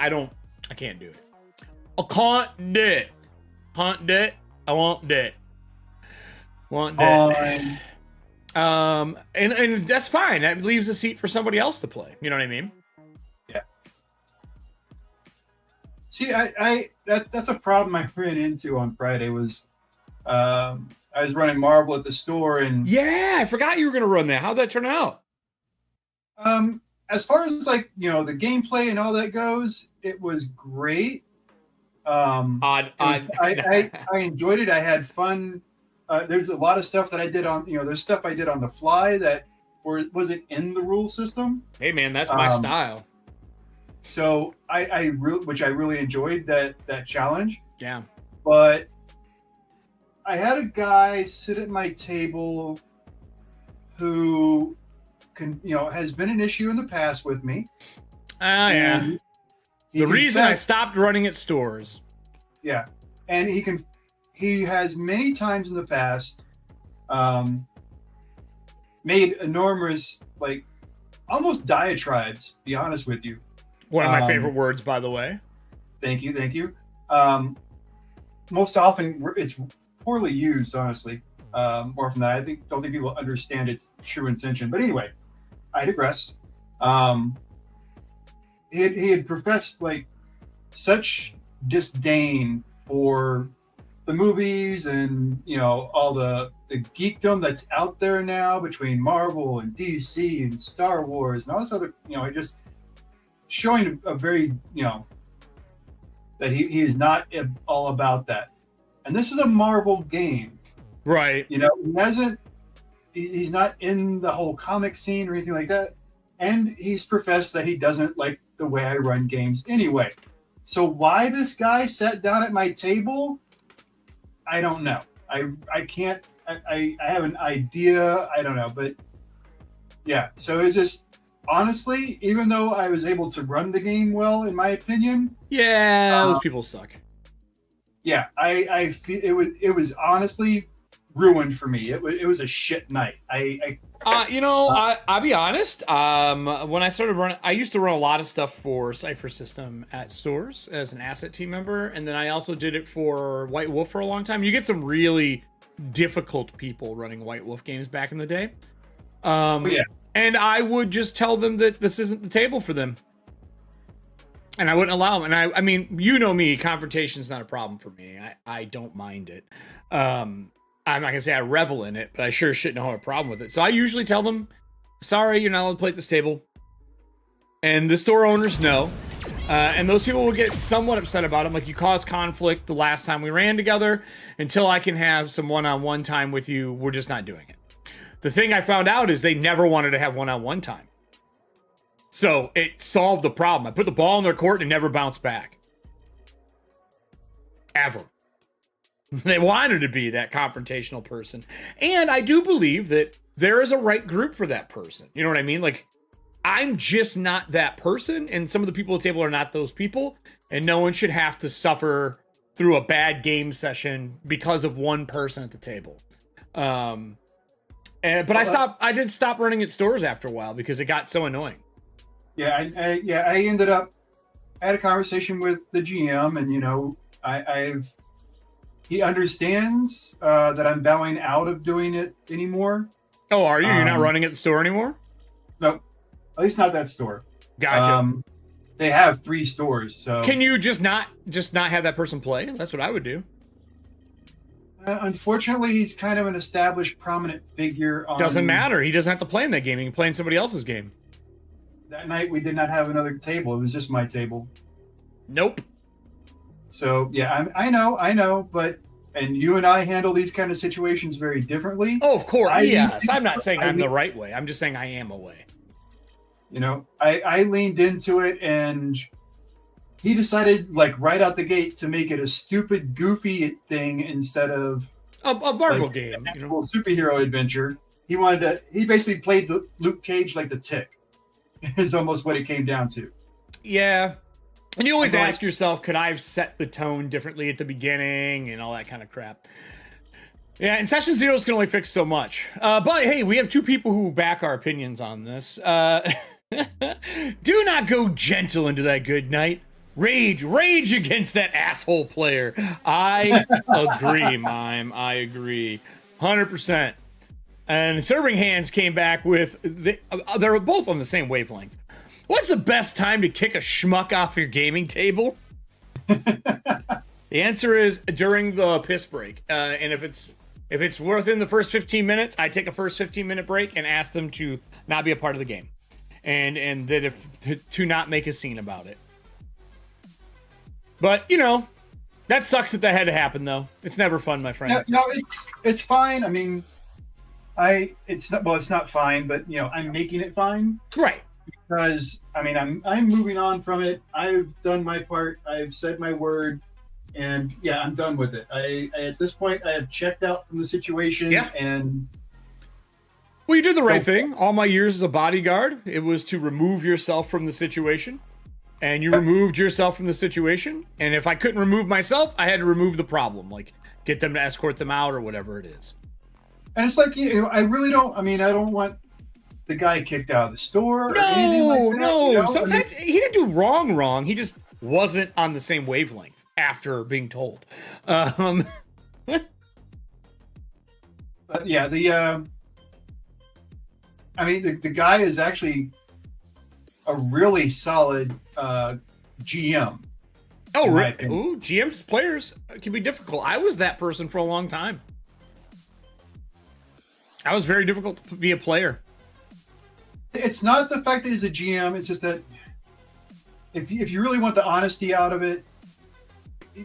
can't do it. I can't do it. Can't do it. I won't do it. Won't do it. And that's fine. That leaves a seat for somebody else to play. You know what I mean? Yeah. See, that's a problem I ran into on Friday was I was running Marvel at the store and yeah, I forgot you were gonna run that. How'd that turn out? As far as like, you know, the gameplay and all that goes, it was great. I enjoyed it. I had fun. There's a lot of stuff that I did on, you know, there's stuff I did on the fly that wasn't in the rule system. Hey man, that's my style. So which I really enjoyed that challenge. Yeah. But I had a guy sit at my table who has been an issue in the past with me. Oh yeah. The reason I stopped running at stores. Yeah. And he has many times in the past made enormous, like, almost diatribes, to be honest with you. One of my favorite words, by the way. Thank you. Most often it's poorly used, honestly. More from that, don't think people understand its true intention. But anyway, I digress. He had professed like such disdain for the movies and, you know, all the geekdom that's out there now between Marvel and DC and Star Wars and all this other, you know, just showing a very, you know, that he is not all about that. And this is a Marvel game. Right. You know, he's not in the whole comic scene or anything like that. And he's professed that he doesn't like the way I run games anyway. So why this guy sat down at my table, I don't know. I can't, I have an idea. I don't know. But yeah, so it's just, honestly, even though I was able to run the game well, in my opinion. Yeah, those people suck. Yeah, I feel it was honestly ruined for me. It was a shit night. I'll be honest. When I started running, I used to run a lot of stuff for Cypher System at stores as an asset team member, and then I also did it for White Wolf for a long time. You get some really difficult people running White Wolf games back in the day. Yeah. And I would just tell them that this isn't the table for them. And I wouldn't allow them. And I mean, you know me, confrontation is not a problem for me. I don't mind it. I'm not going to say I revel in it, but I sure shouldn't have a problem with it. So I usually tell them, sorry, you're not allowed to play at this table. And the store owners know. And those people will get somewhat upset about it. Like, you caused conflict the last time we ran together. Until I can have some one-on-one time with you, we're just not doing it. The thing I found out is they never wanted to have one-on-one time. So it solved the problem. I put the ball in their court and it never bounced back. Ever. They wanted to be that confrontational person. And I do believe that there is a right group for that person. You know what I mean? Like, I'm just not that person, and some of the people at the table are not those people, and no one should have to suffer through a bad game session because of one person at the table. But I did stop running at stores after a while because it got so annoying. Yeah, I ended up, I had a conversation with the GM, and, you know, he understands that I'm bowing out of doing it anymore. Oh, are you? You're not running at the store anymore? No, at least not that store. Gotcha. They have 3 stores, so can you just not have that person play? That's what I would do. Unfortunately, he's kind of an established, prominent figure. Doesn't matter. He doesn't have to play in that game. He can play in somebody else's game. That night, we did not have another table. It was just my table. Nope. So, yeah, I know, but, and you and I handle these kind of situations very differently. Oh, of course, yes. I'm not saying I'm the right way. I'm just saying I am a way. You know, I leaned into it, and he decided, like, right out the gate to make it a stupid, goofy thing instead of a Marvel like, game. an actual superhero adventure. He basically played Luke Cage like the Tick, is almost what it came down to. Yeah. And you always ask yourself, could I have set the tone differently at the beginning and all that kind of crap? Yeah, and session zeros can only fix so much. But hey, we have two people who back our opinions on this. Do not go gentle into that good night. Rage against that asshole player. I agree, Mime. I agree. 100%. And Serving Hands came back with, they're both on the same wavelength. What's the best time to kick a schmuck off your gaming table? The answer is during the piss break. And if it's within the first 15 minutes, I take a first 15-minute break and ask them to not be a part of the game. And that to not make a scene about it. But, you know, that sucks that had to happen, though. It's never fun, my friend. No, it's fine. I mean, it's not fine, but, you know, I'm making it fine. Right. Because, I mean, I'm moving on from it. I've done my part. I've said my word. And, yeah, I'm done with it. I at this point, I have checked out from the situation. Yeah. And... Well, you did the right thing. All my years as a bodyguard, it was to remove yourself from the situation. And you removed yourself from the situation. And if I couldn't remove myself, I had to remove the problem. Like, get them to escort them out or whatever it is. And it's like, you know, I really don't, I mean, I don't want the guy kicked out of the store. No, or anything like that, no. you know? Sometimes I mean, he didn't do wrong. He just wasn't on the same wavelength after being told. but yeah, I mean, the guy is actually a really solid GM. Oh, right. Ooh, GM's players can be difficult. I was that person for a long time. I was very difficult to be a player. It's not the fact that he's a GM. It's just that if you really want the honesty out of it,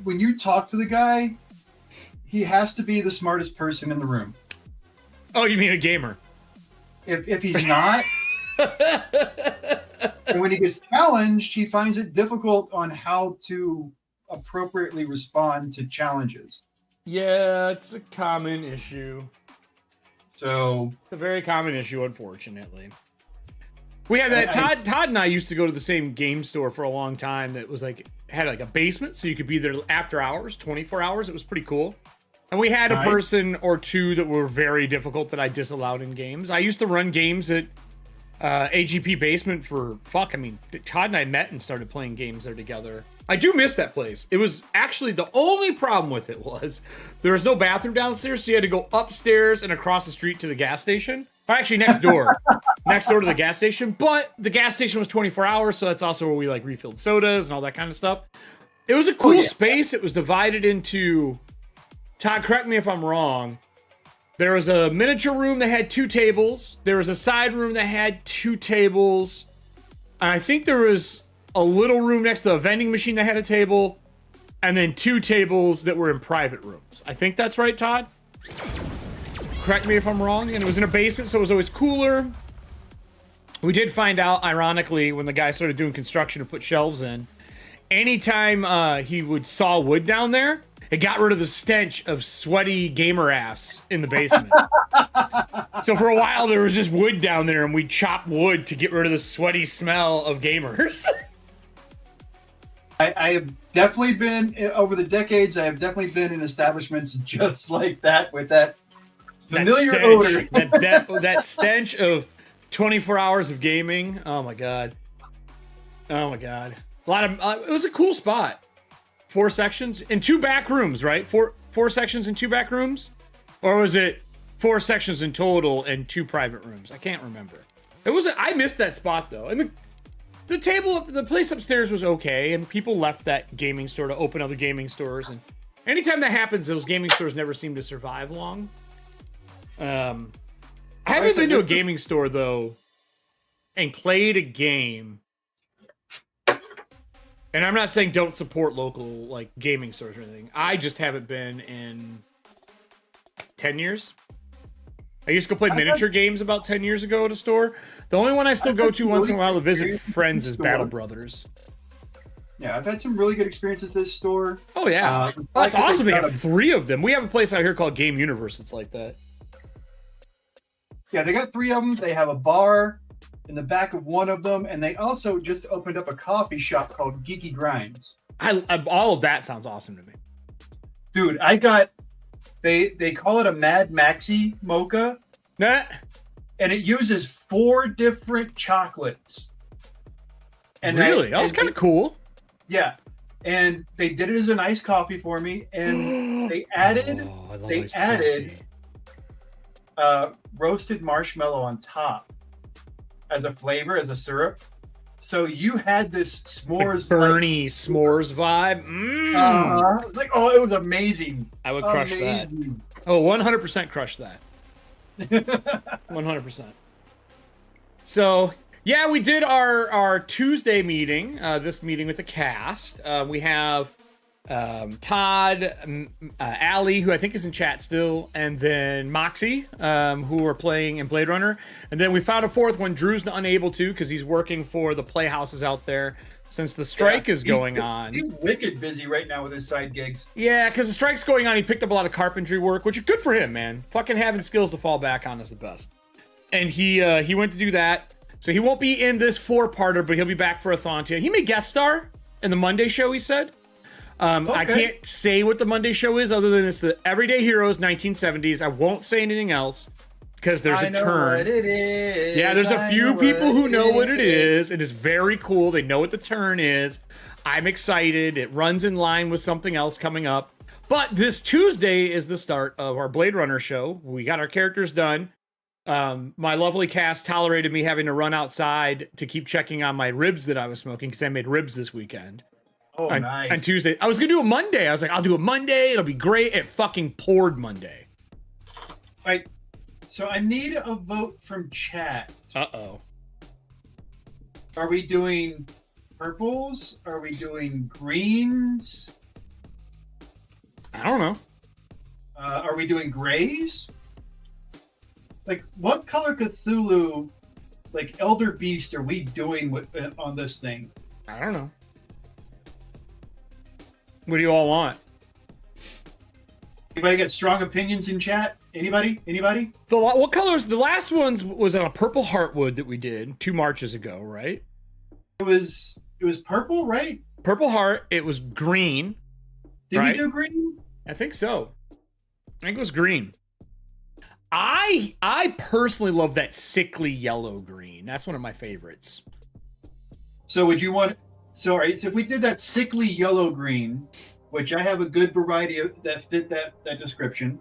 when you talk to the guy, he has to be the smartest person in the room. Oh, you mean a gamer? If he's not, and when he gets challenged, he finds it difficult on how to appropriately respond to challenges. Yeah, it's a common issue. So It's a very common issue, unfortunately. We had that. Todd and I used to go to the same game store for a long time. That was like had like a basement, so you could be there after hours, 24 hours. It was pretty cool. And we had a person or two that were very difficult that I disallowed in games. I used to run games at AGP Basement for Todd and I met and started playing games there together. I do miss that place. It was actually the only problem with it was there was no bathroom downstairs, so you had to go upstairs and across the street to the gas station. Or actually next door to the gas station. But the gas station was 24 hours, so that's also where we like refilled sodas and all that kind of stuff. It was a cool space. It was divided into, Todd, correct me if I'm wrong. There was a miniature room that had 2 tables. There was a side room that had 2 tables. And I think there was a little room next to a vending machine that had a table. And then 2 tables that were in private rooms. I think that's right, Todd? Correct me if I'm wrong. And it was in a basement, so it was always cooler. We did find out, ironically, when the guy started doing construction to put shelves in, anytime he would saw wood down there, it got rid of the stench of sweaty gamer ass in the basement. So for a while, there was just wood down there, and we'd chop wood to get rid of the sweaty smell of gamers. I have definitely been, over the decades, I have definitely been in establishments just like that, with that familiar odor. that stench of 24 hours of gaming. Oh my god. Oh my god. A lot of it was a cool spot. 4 sections and 2 back rooms, right? Four sections and 2 back rooms, or was it 4 sections in total and 2 private rooms? I can't remember. I missed that spot though, and the place upstairs was okay, and people left that gaming store to open other gaming stores, and anytime that happens, those gaming stores never seem to survive long. I haven't been to a gaming store though and played a game. And I'm not saying don't support local like gaming stores or anything. I just haven't been in 10 years. I used to go play miniature games about 10 years ago at a store. The only one I still go to once in a while to visit friends is Battle Brothers. Yeah, I've had some really good experiences at this store. Oh yeah, that's awesome. They have 3 of them. We have a place out here called Game Universe that's like that. Yeah, they got 3 of them. They have a bar in the back of one of them, and they also just opened up a coffee shop called Geeky Grinds. All of that sounds awesome to me. Dude, I got They call it a Mad Maxi mocha, Nah. and it uses 4 different chocolates. And Really? That was kind of cool. Yeah, and they did it as an iced coffee for me, and they added roasted marshmallow on top as a flavor, as a syrup. So you had this s'mores, like Bernie s'mores vibe. Like, oh, it was amazing. I would crush that. Oh, 100% crush that. 100%. So, yeah, we did our Tuesday meeting, this meeting with the cast. We have Todd, Allie, who I think is in chat still, and then Moxie, who are playing in Blade Runner. And then we found a fourth one. Drew's unable to because he's working for the Playhouses out there since the strike is going on. He's wicked busy right now with his side gigs. Yeah, because the strike's going on. He picked up a lot of carpentry work, which is good for him, man. Fucking having skills to fall back on is the best. And he went to do that. So he won't be in this 4-parter, but he'll be back for a Thontia. He may guest star in the Monday show, he said. Okay. I can't say what the Monday show is other than it's the Everyday Heroes 1970s. I won't say anything else because there's a turn. What it is. Yeah, there's a few people who know what it is. It is very cool. They know what the turn is. I'm excited. It runs in line with something else coming up. But this Tuesday is the start of our Blade Runner show. We got our characters done. My lovely cast tolerated me having to run outside to keep checking on my ribs that I was smoking because I made ribs this weekend. Oh, nice. On Tuesday. I was going to do a Monday. I was like, I'll do a Monday. It'll be great. It fucking poured Monday. Right. So I need a vote from chat. Uh-oh. Are we doing purples? Are we doing greens? I don't know. Are we doing grays? Like, what color Cthulhu, like Elder Beast, are we doing on this thing? I don't know. What do you all want? Anybody got strong opinions in chat? Anybody? What colors? The last ones was on a purple heartwood that we did 2 Marches ago, right? It was purple, right? Purple heart. It was green. Did we do green? I think so. I think it was green. I personally love that sickly yellow green. That's one of my favorites. So would you want? So all right. So if we did that sickly yellow green, which I have a good variety of that fit that description,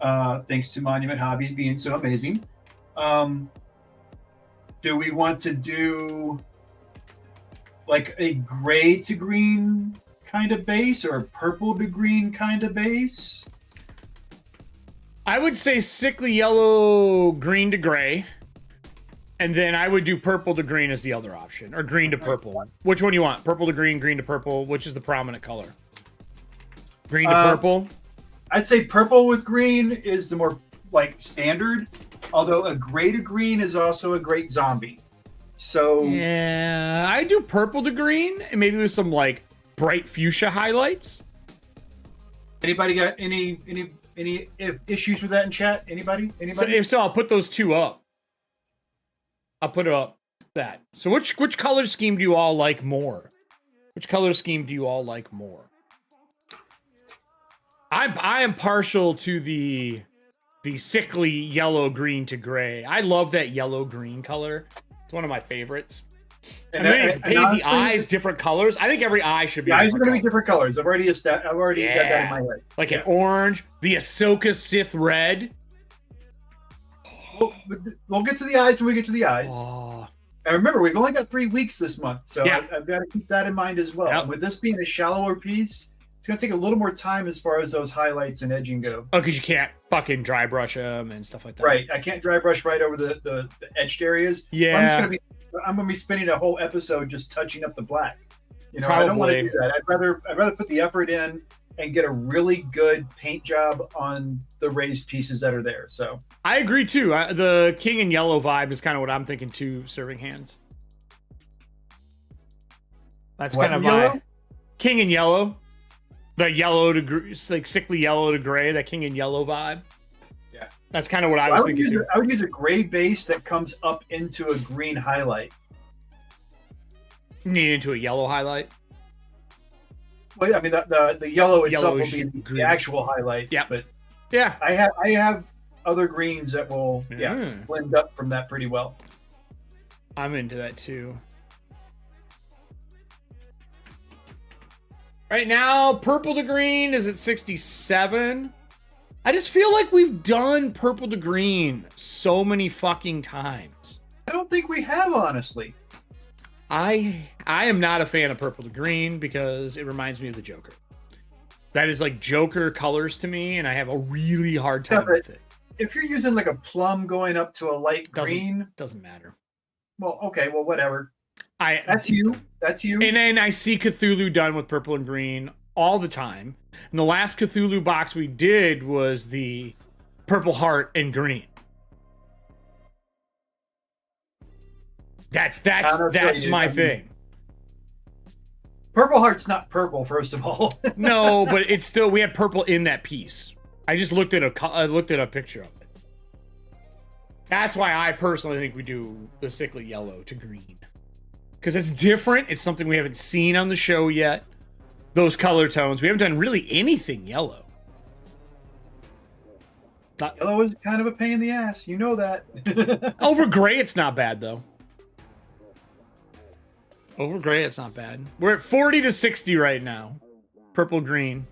thanks to Monument Hobbies being so amazing. Do we want to do like a gray to green kind of base or a purple to green kind of base? I would say sickly yellow, green to gray. And then I would do purple to green as the other option. Or green to purple. Which one do you want? Purple to green, green to purple. Which is the prominent color? Green to purple? I'd say purple with green is the more like standard. Although a gray to green is also a great zombie. So yeah, I do purple to green and maybe with some like bright fuchsia highlights. Anybody got any issues with that in chat? Anybody? So if so, I'll put those 2 up. I'll put it up. That. So which color scheme do you all like more? Which color scheme do you all like more? I am partial to the sickly yellow green to gray. I love that yellow green color. It's one of my favorites. And then paint the eyes different colors. I think every eye should be. The eyes are going to be different colors. I've already got that in my head. Like an orange, the Ahsoka Sith red. We'll get to the eyes when we get to the eyes. Oh. And remember, we've only got 3 weeks this month, so yeah. I've got to keep that in mind as well. Yep. With this being a shallower piece, it's going to take a little more time as far as those highlights and edging go. Oh, because you can't fucking dry brush them and stuff like that. Right. I can't dry brush right over the edged areas. Yeah. I'm going to be spending a whole episode just touching up the black. You know, Probably. I don't want to do that. I'd rather put the effort in and get a really good paint job on the raised pieces that are there. So I agree too. The king in yellow vibe is kind of what I'm thinking too. Serving hands. That's kind of my king in yellow. The yellow to like sickly yellow to gray. That king in yellow vibe. Yeah, that's kind of what I was thinking too. I would use a gray base that comes up into a green highlight. Need into a yellow highlight. Well, I mean, the yellow itself will be the actual highlights. Yeah. But Yeah. I have other greens that will blend up from that pretty well. I'm into that too. Right now, purple to green is at 67. I just feel like we've done purple to green so many fucking times. I don't think we have, honestly. I am not a fan of purple to green because it reminds me of the Joker. That is like Joker colors to me, and I have a really hard time with it. If you're using like a plum going up to a light green, doesn't matter. Well, okay, well, whatever. That's you. That's you. And then I see Cthulhu done with purple and green all the time. And the last Cthulhu box we did was the purple heart and green. That's my thing. Purple heart's not purple, first of all. No, but it's still, we had purple in that piece. I just looked at a picture of it. That's why I personally think we do the sickly yellow to green. Because it's different. It's something we haven't seen on the show yet. Those color tones. We haven't done really anything yellow. Yellow is kind of a pain in the ass. You know that. Over gray, it's not bad, though. Over gray, it's not bad. We're at 40 to 60 right now. Purple, green.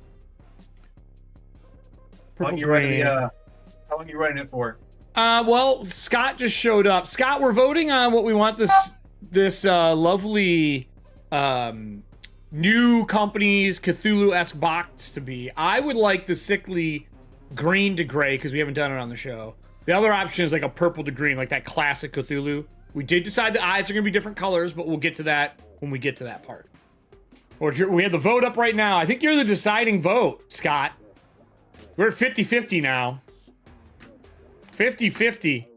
Purple, green. How long are you running it for? Well, Scott just showed up. Scott, we're voting on what we want this lovely new company's Cthulhu-esque box to be. I would like the sickly green to gray because we haven't done it on the show. The other option is like a purple to green, like that classic Cthulhu. We did decide the eyes are going to be different colors, but we'll get to that when we get to that part. We have the vote up right now. I think you're the deciding vote, Scott. We're at 50-50 now. 50-50.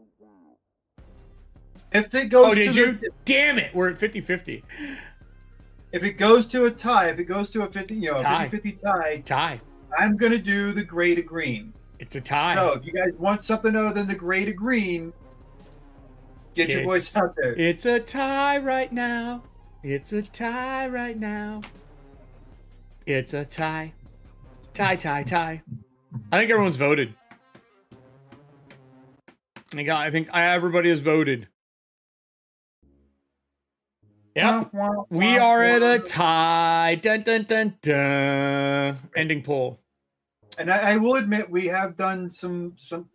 If it goes did you? Damn it, we're at 50-50. If it goes to a tie, if it goes to a 50-50 tie, it's a tie. I'm going to do the gray to green. It's a tie. So if you guys want something other than the gray to green, get your voice out there. It's a tie right now. It's a tie right now. It's a tie. Tie, tie, tie. I think everyone's voted. I think everybody has voted. Yep. We are at a tie. Dun, dun, dun, dun. Ending poll. And I will admit we have done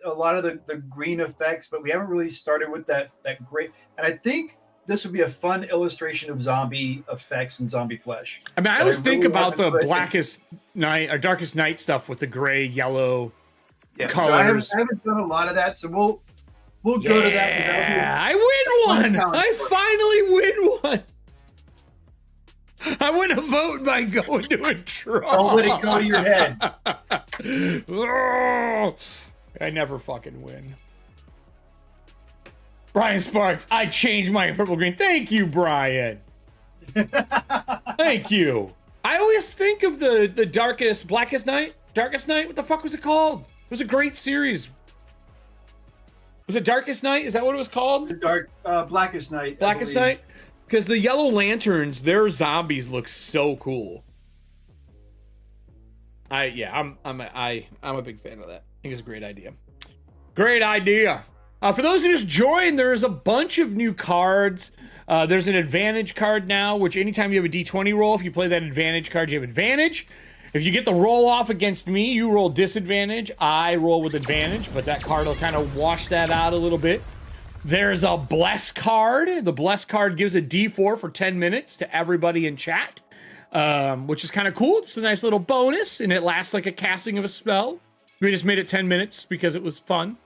a lot of the green effects, but we haven't really started with that gray. And I think this would be a fun illustration of zombie effects and zombie flesh. I mean, I always think about the blackest night or darkest night stuff with the gray, yellow colors. So I haven't done a lot of that, so we'll go to that. Yeah, I win one. I finally win one. I win a vote by going to a draw. Don't let it go to your head. Oh, I never fucking win. Brian Sparks, I changed my purple green. Thank you, Brian. Thank you. I always think of the blackest night. Darkest Night? What the fuck was it called? It was a great series. Was it Darkest Night? Is that what it was called? The Blackest Night. Blackest Night? Because the Yellow Lanterns, their zombies look so cool. I'm a big fan of that. I think it's a great idea. Great idea. For those who just joined, there's a bunch of new cards. There's an advantage card now, which anytime you have a D20 roll, if you play that advantage card, you have advantage. If you get the roll off against me, you roll disadvantage. I roll with advantage, but that card will kind of wash that out a little bit. There's a Bless card. The Bless card gives a D4 for 10 minutes to everybody in chat, which is kind of cool. It's a nice little bonus, and it lasts like a casting of a spell. We just made it 10 minutes because it was fun.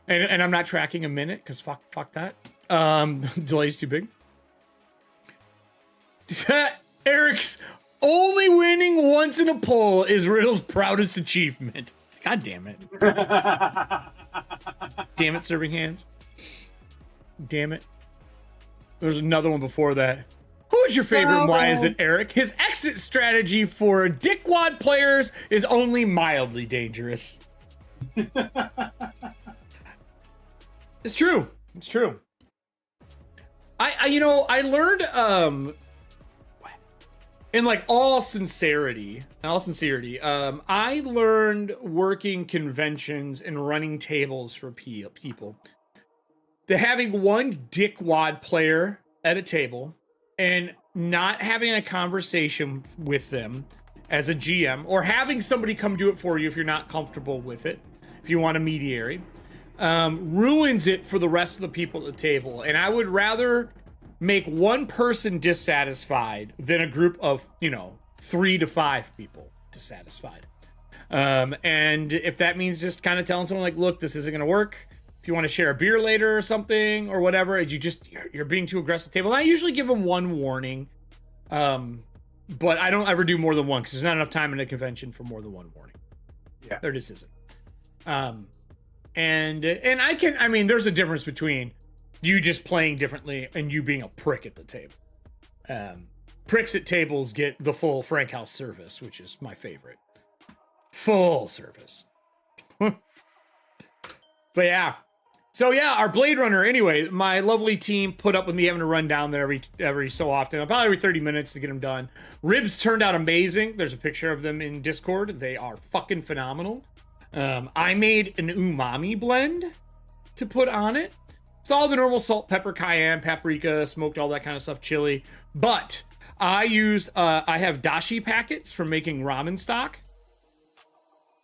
And I'm not tracking a minute because fuck that. Delay's too big. Eric's only winning once in a poll is Riddle's proudest achievement. God damn it. Damn it, serving hands. Damn it. There's another one before that. Who's your favorite and why is it Eric? His exit strategy for dickwad players is only mildly dangerous. It's true. It's true. I learned in like all sincerity, I learned working conventions and running tables for people to having one dickwad player at a table and not having a conversation with them as a GM, or having somebody come do it for you if you're not comfortable with it, if you want a mediary, ruins it for the rest of the people at the table. And I would rather make one person dissatisfied than a group of, 3 to 5 people dissatisfied. And if that means just kind of telling someone like, look, this isn't going to work. If you want to share a beer later or something or whatever, you're being too aggressive at the table. And I usually give them one warning. But I don't ever do more than one because there's not enough time in a convention for more than one warning. Yeah. There just isn't. And there's a difference between you just playing differently and you being a prick at the table. Pricks at tables get the full Frank House service, which is my favorite. Full service. But yeah. So yeah, our Blade Runner, anyway, my lovely team put up with me having to run down there every so often, about every 30 minutes to get them done. Ribs turned out amazing. There's a picture of them in Discord. They are fucking phenomenal. I made an umami blend to put on it. It's all the normal salt, pepper, cayenne, paprika, smoked, all that kind of stuff, chili. But I used, I have dashi packets for making ramen stock.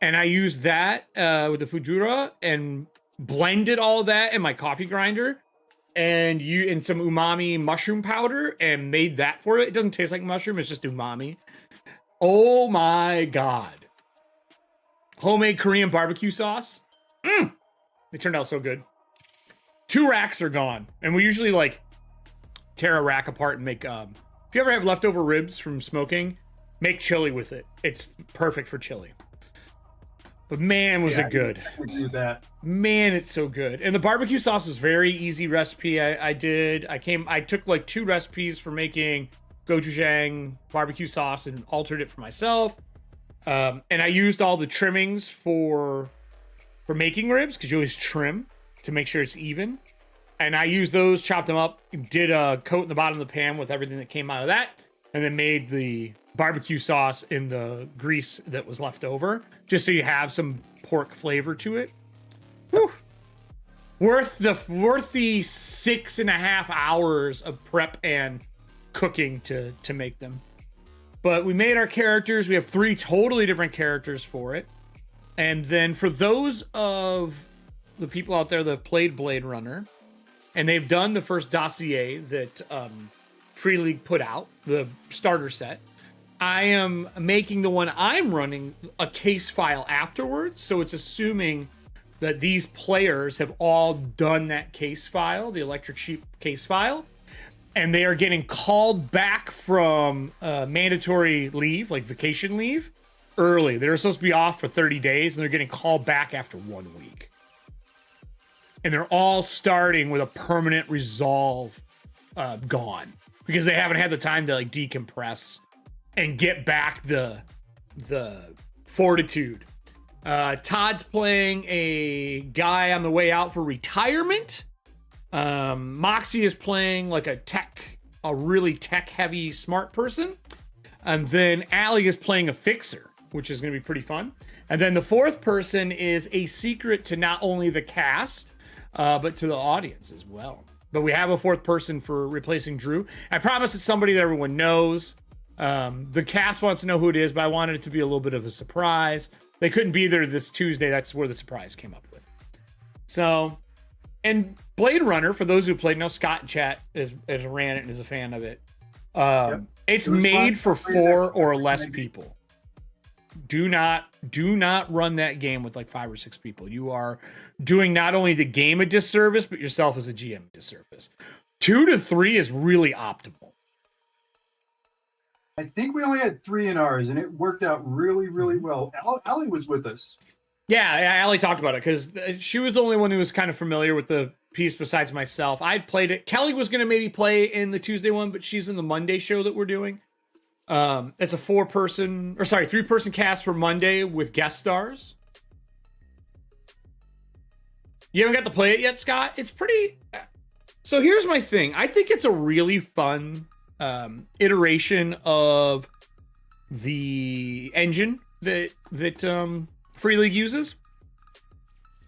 And I used that with the Fujura and blended all that in my coffee grinder and some umami mushroom powder and made that for it. It doesn't taste like mushroom, it's just umami. Oh my God. Homemade Korean barbecue sauce. It turned out so good. 2 racks are gone. And we usually like tear a rack apart and make, if you ever have leftover ribs from smoking, make chili with it. It's perfect for chili. But man, was it good. I would do that. Man, it's so good. And the barbecue sauce was very easy recipe. I took like 2 recipes for making gochujang barbecue sauce and altered it for myself. And I used all the trimmings for making ribs, because you always trim to make sure it's even. And I used those, chopped them up, did a coat in the bottom of the pan with everything that came out of that, and then made the barbecue sauce in the grease that was left over, just so you have some pork flavor to it. Whew. Worth the 6.5 hours of prep and cooking to make them. But we made our characters. We have 3 totally different characters for it. And then for those of the people out there that played Blade Runner, and they've done the first dossier that Free League put out, the starter set, I am making the one I'm running a case file afterwards. So it's assuming that these players have all done that case file, the Electric Sheep case file, and they are getting called back from mandatory leave, like vacation leave, early. They were supposed to be off for 30 days, and they're getting called back after 1 week. And they're all starting with a permanent resolve gone, because they haven't had the time to like decompress and get back the fortitude. Todd's playing a guy on the way out for retirement. Moxie is playing like a really tech heavy smart person. And then Allie is playing a fixer, which is going to be pretty fun. And then the 4th person is a secret to not only the cast, but to the audience as well. But we have a 4th person for replacing Drew. I promise it's somebody that everyone knows. The cast wants to know who it is, but I wanted it to be a little bit of a surprise. They couldn't be there this Tuesday. That's where the surprise came up with. So, and Blade Runner, for those who played, now Scott in chat has ran it and is a fan of it. It's made for 4 or less people. Do not run that game with like 5 or 6 people. You are doing not only the game a disservice, but yourself as a GM a disservice. 2 to 3 is really optimal. I think we only had 3 in ours, and it worked out really, really well. Allie was with us. Yeah, Allie talked about it because she was the only one who was kind of familiar with the piece besides myself. I'd played it. Kelly was going to maybe play in the Tuesday one, but she's in the Monday show that we're doing. It's a 3-person cast for Monday with guest stars. You haven't got to play it yet, Scott? It's pretty... So here's my thing. I think it's a really fun iteration of the engine that Free League uses.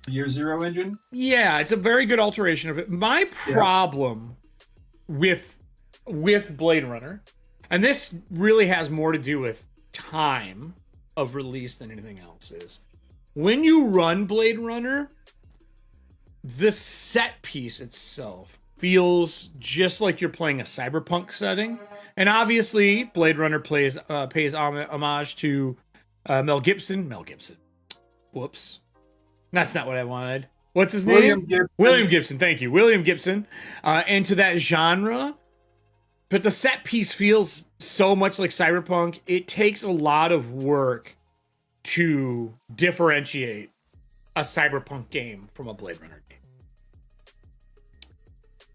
Year Zero engine. Yeah, it's a very good alteration of it. My problem with Blade Runner, and this really has more to do with time of release than anything else, is when you run Blade Runner, the set piece itself feels just like you're playing a cyberpunk setting. And obviously, Blade Runner pays homage to Mel Gibson. Whoops. That's not what I wanted. What's his name? William Gibson. Thank you. William Gibson. And to that genre. But the set piece feels so much like cyberpunk. It takes a lot of work to differentiate a cyberpunk game from a Blade Runner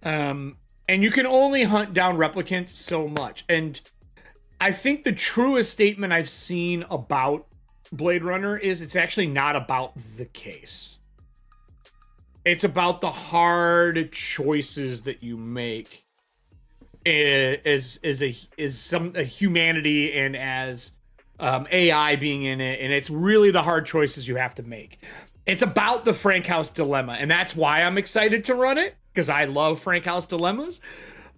game. And you can only hunt down replicants so much. And I think the truest statement I've seen about Blade Runner is it's actually not about the case. It's about the hard choices that you make as a humanity and as AI being in it. And it's really the hard choices you have to make. It's about the Frank House dilemma. And that's why I'm excited to run it, because I love Frank House dilemmas.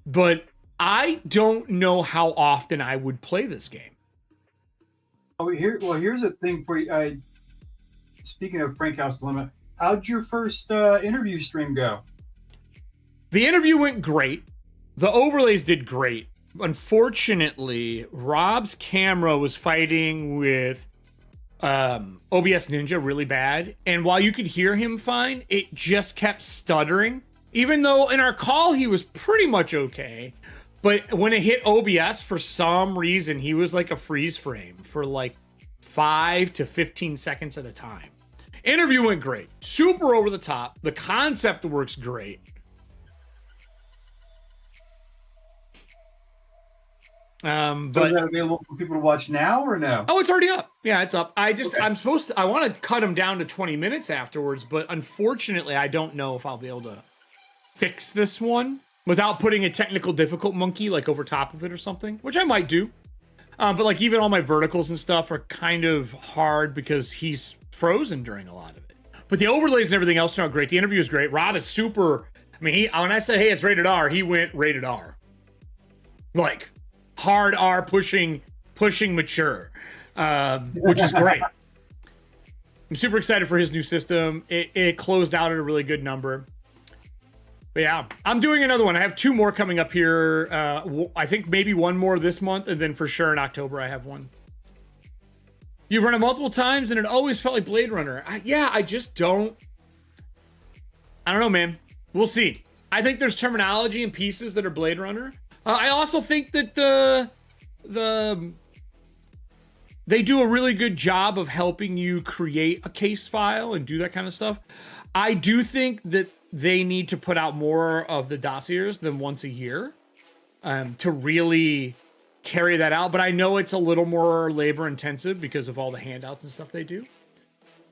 But I don't know how often I would play this game. Here's a thing for you. Speaking of Frank House dilemma, how'd your first interview stream go? The interview went great. The overlays did great. Unfortunately, Rob's camera was fighting with OBS Ninja really bad. And while you could hear him fine, it just kept stuttering. Even though in our call, he was pretty much okay. But when it hit OBS, for some reason, he was like a freeze frame for like 5 to 15 seconds at a time. Interview went great. Super over the top. The concept works great. But is that available for people to watch now or no? Oh, it's already up. Yeah, it's up. I want to cut them down to 20 minutes afterwards, but unfortunately, I don't know if I'll be able to fix this one without putting a technical difficult monkey like over top of it or something, which I might do. But like even all my verticals and stuff are kind of hard because he's frozen during a lot of it. But the overlays and everything else turned out great. The interview is great. Rob is super. I mean, when I said, hey, it's rated R, he went rated R. Like hard R, pushing mature, which is great. I'm super excited for his new system. It closed out at a really good number. But yeah, I'm doing another one. I have 2 more coming up here. I think maybe 1 more this month, and then for sure in October I have 1. You've run it multiple times, and it always felt like Blade Runner. I just don't. I don't know, man. We'll see. I think there's terminology and pieces that are Blade Runner. I also think that they do a really good job of helping you create a case file and do that kind of stuff. I do think that they need to put out more of the dossiers than once a year to really carry that out. But I know it's a little more labor intensive because of all the handouts and stuff they do.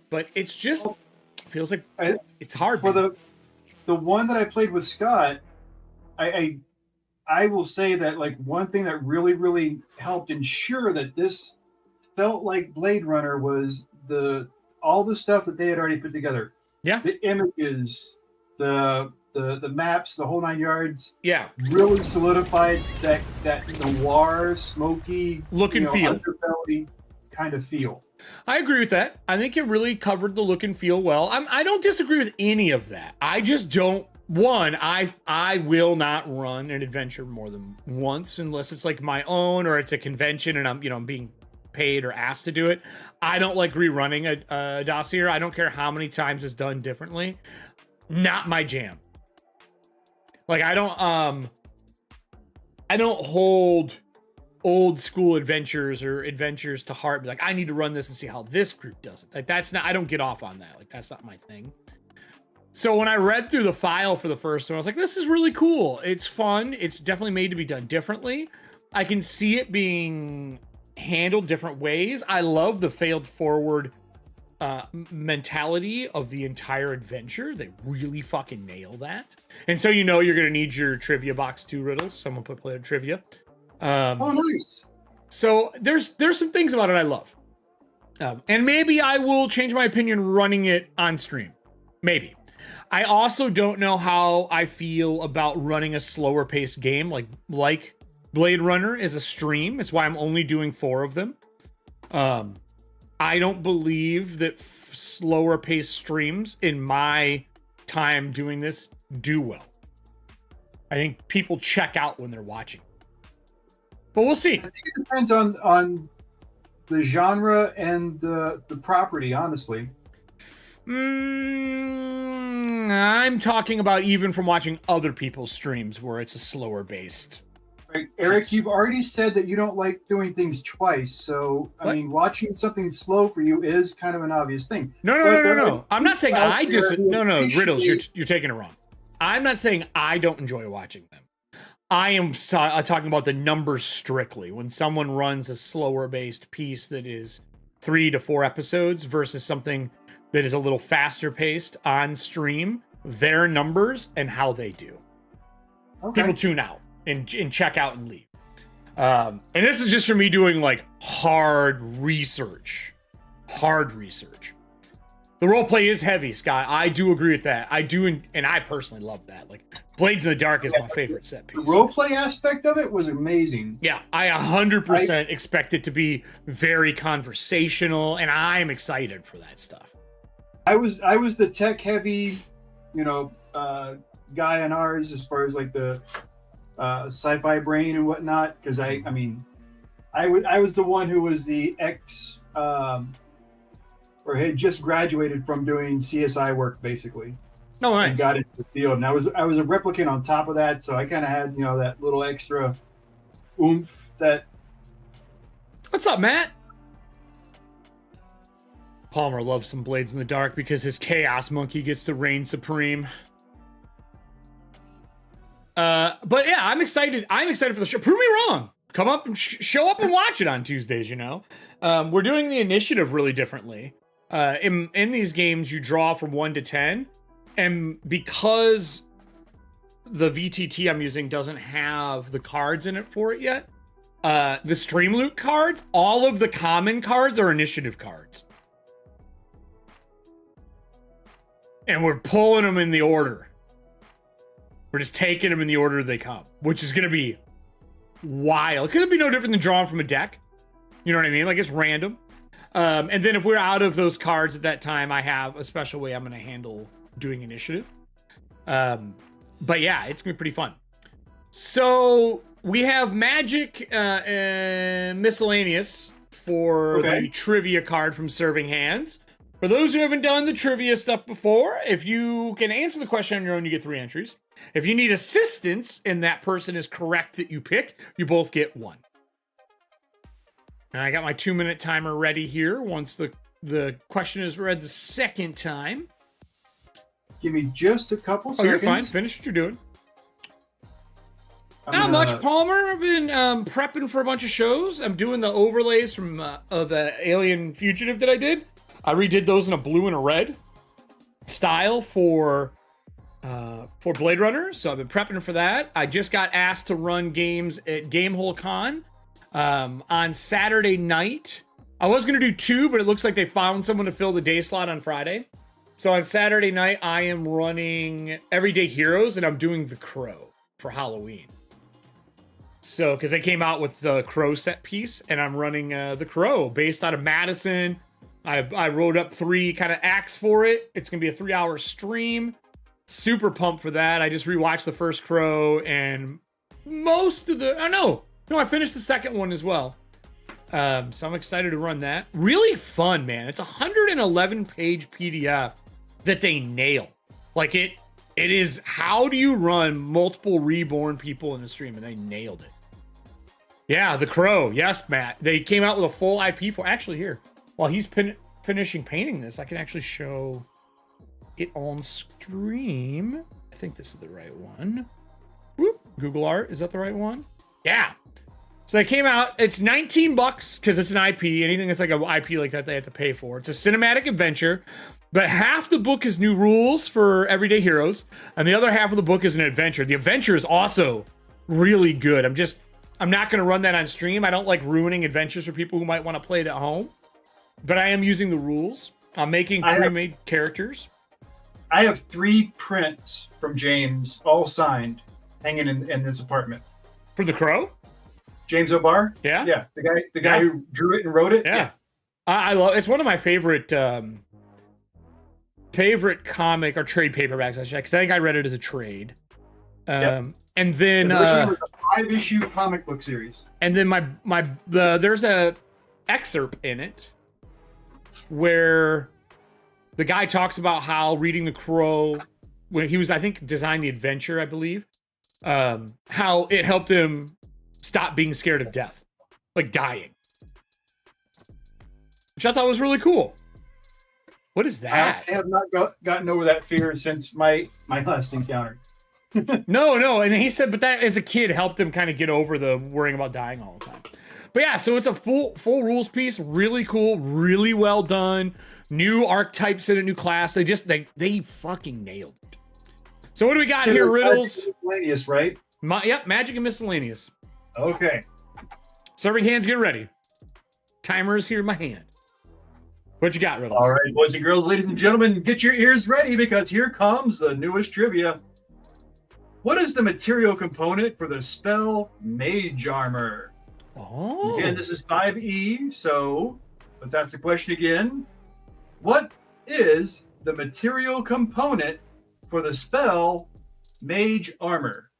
But it's just feels like it's hard. Well, the one that I played with Scott, I will say that like one thing that really, really helped ensure that this felt like Blade Runner was all the stuff that they had already put together. Yeah. The images, the maps, the whole 9 yards. Yeah. Really solidified that noir, smoky look and feel. Underbelly kind of feel. I agree with that. I think it really covered the look and feel well. I don't disagree with any of that. I just don't. One, I will not run an adventure more than once unless it's like my own or it's a convention and I'm being paid or asked to do it. I don't like rerunning a dossier. I don't care how many times it's done differently. Not my jam. Like I don't hold old school adventures or adventures to heart. Like I need to run this and see how this group does it. Like that's not. I don't get off on that. Like that's not my thing. So when I read through the file for the first one, I was like, this is really cool. It's fun. It's definitely made to be done differently. I can see it being handled different ways. I love the failed forward mentality of the entire adventure. They really fucking nail that. And so you're going to need your trivia box 2 riddles. Someone put player trivia. Oh, nice. So there's some things about it I love. And maybe I will change my opinion running it on stream. Maybe. I also don't know how I feel about running a slower paced game like Blade Runner is a stream. It's why I'm only doing 4 of them. I don't believe that slower paced streams in my time doing this do well. I think people check out when they're watching. But we'll see. I think it depends on the genre and the property, honestly. I'm talking about even from watching other people's streams where it's a slower based. Right. Eric, you've already said that you don't like doing things twice. So, I mean, watching something slow for you is kind of an obvious thing. No. I'm not saying Riddles, you're taking it wrong. I'm not saying I don't enjoy watching them. I am talking about the numbers strictly. When someone runs a slower based piece that is 3 to 4 episodes versus something that is a little faster paced on stream, their numbers and how they do. Okay. People tune out and check out and leave. And this is just for me doing like hard research. The role play is heavy, Scott. I do agree with that. I do, and I personally love that. Like, Blades in the Dark is my favorite set piece. The role play aspect of it was amazing. Yeah, I 100% expect it to be very conversational, and I'm excited for that stuff. I was the tech heavy, guy on ours as far as like the sci-fi brain and whatnot. Because I was the one who was the or had just graduated from doing CSI work, basically. No, nice. And got into the field, and I was a replicant on top of that, so I kind of had that little extra oomph. That. What's up, Matt? Palmer loves some Blades in the Dark because his Chaos Monkey gets to reign supreme. But yeah, I'm excited. I'm excited for the show. Prove me wrong. Come up and show up and watch it on Tuesdays. We're doing the initiative really differently. In these games, you draw from 1 to 10, and because the VTT I'm using doesn't have the cards in it for it yet, the StreamLoot cards, all of the common cards are initiative cards, and we're pulling them in the order. We're just taking them in the order they come, which is going to be wild. Because it'd be no different than drawing from a deck. You know what I mean? Like, it's random. And then if we're out of those cards at that time, I have a special way I'm going to handle doing initiative. But yeah, it's going to be pretty fun. So we have Magic and Miscellaneous for the trivia card from Serving Hands. For those who haven't done the trivia stuff before, if you can answer the question on your own, you get 3 entries. If you need assistance and that person is correct that you pick, you both get 1. And I got my 2-minute timer ready here once the question is read the second time. Give me just a couple seconds. You're fine. Finish what you're doing. Not much, Palmer. I've been prepping for a bunch of shows. I'm doing the overlays from the Alien Fugitive that I did. I redid those in a blue and a red style for Blade Runner, so I've been prepping for that. I just got asked to run games at Gamehole Con on Saturday night. I was going to do 2, but it looks like they found someone to fill the day slot on Friday. So on Saturday night, I am running Everyday Heroes, and I'm doing The Crow for Halloween. So, because they came out with the Crow set piece, and I'm running The Crow based out of Madison. I wrote up 3 kind of acts for it. It's going to be a 3-hour stream. Super pumped for that. I just rewatched the first Crow and most of the... I finished the second one as well. So I'm excited to run that. Really fun, man. It's a 111-page PDF that they nail. Like, it is how do you run multiple reborn people in a stream, and they nailed it. Yeah, The Crow. Yes, Matt. They came out with a full IP for... Actually, here. While he's finishing painting this, I can actually show it on stream. I think this is the right one. Whoop. Google Art. Is that the right one? Yeah. So they came out. It's $19 because it's an IP. Anything that's like an IP like that, they have to pay for. It's a cinematic adventure, but half the book is new rules for Everyday Heroes, and the other half of the book is an adventure. The adventure is also really good. I'm just I'm not going to run that on stream. I don't like ruining adventures for people who might want to play it at home. But I am using the rules. I'm making pre-made characters. I have 3 prints from James, all signed, hanging in this apartment. For the Crow? James O'Barr? Yeah. Yeah, the guy who drew it and wrote it. Yeah. I love it's one of my favorite comic or trade paperbacks, actually, because I think I read it as a trade. And then originally it was a 5-issue comic book series. And then there's a excerpt in it where the guy talks about how reading The Crow, when he was, I think, designed the adventure, I believe, how it helped him stop being scared of death, like dying, which I thought was really cool. What is that? I have not gotten over that fear since my last encounter. No, and he said, but that as a kid helped him kind of get over the worrying about dying all the time. But yeah, so it's a full rules piece, really cool, really well done. New archetypes in a new class. They fucking nailed it. So what do we got here, Riddles? Miscellaneous, right? Yep, magic and miscellaneous. Okay. Serving hands, get ready. Timer is here in my hand. What you got, Riddles? All right, boys and girls, ladies and gentlemen, get your ears ready because here comes the newest trivia. What is the material component for the spell Mage Armor? Oh. Again, this is 5e, so let's ask the question again. What is the material component for the spell Mage Armor?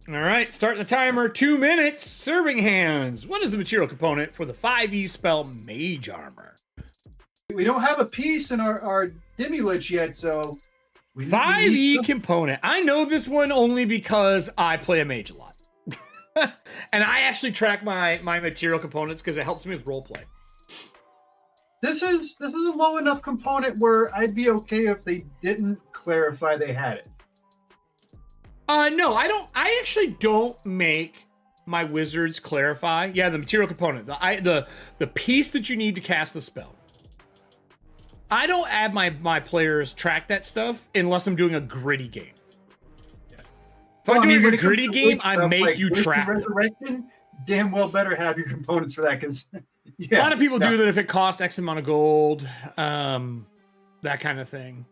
All right, starting the timer. 2 minutes. Serving hands. What is the material component for the 5e spell Mage Armor? We don't have a piece in our Demi-Lich yet, so... 5e component. I know this one only because I play a mage a lot. And I actually track my material components because it helps me with roleplay. This is a low enough component where I'd be okay if they didn't clarify they had it. No, I don't. I actually don't make my wizards clarify. Yeah, the material component, the piece that you need to cast the spell. I don't have my players track that stuff unless I'm doing a gritty game. If I'm doing a gritty game, I make you track Resurrection, damn well better have your components for that, because a lot of people do that if it costs X amount of gold, that kind of thing.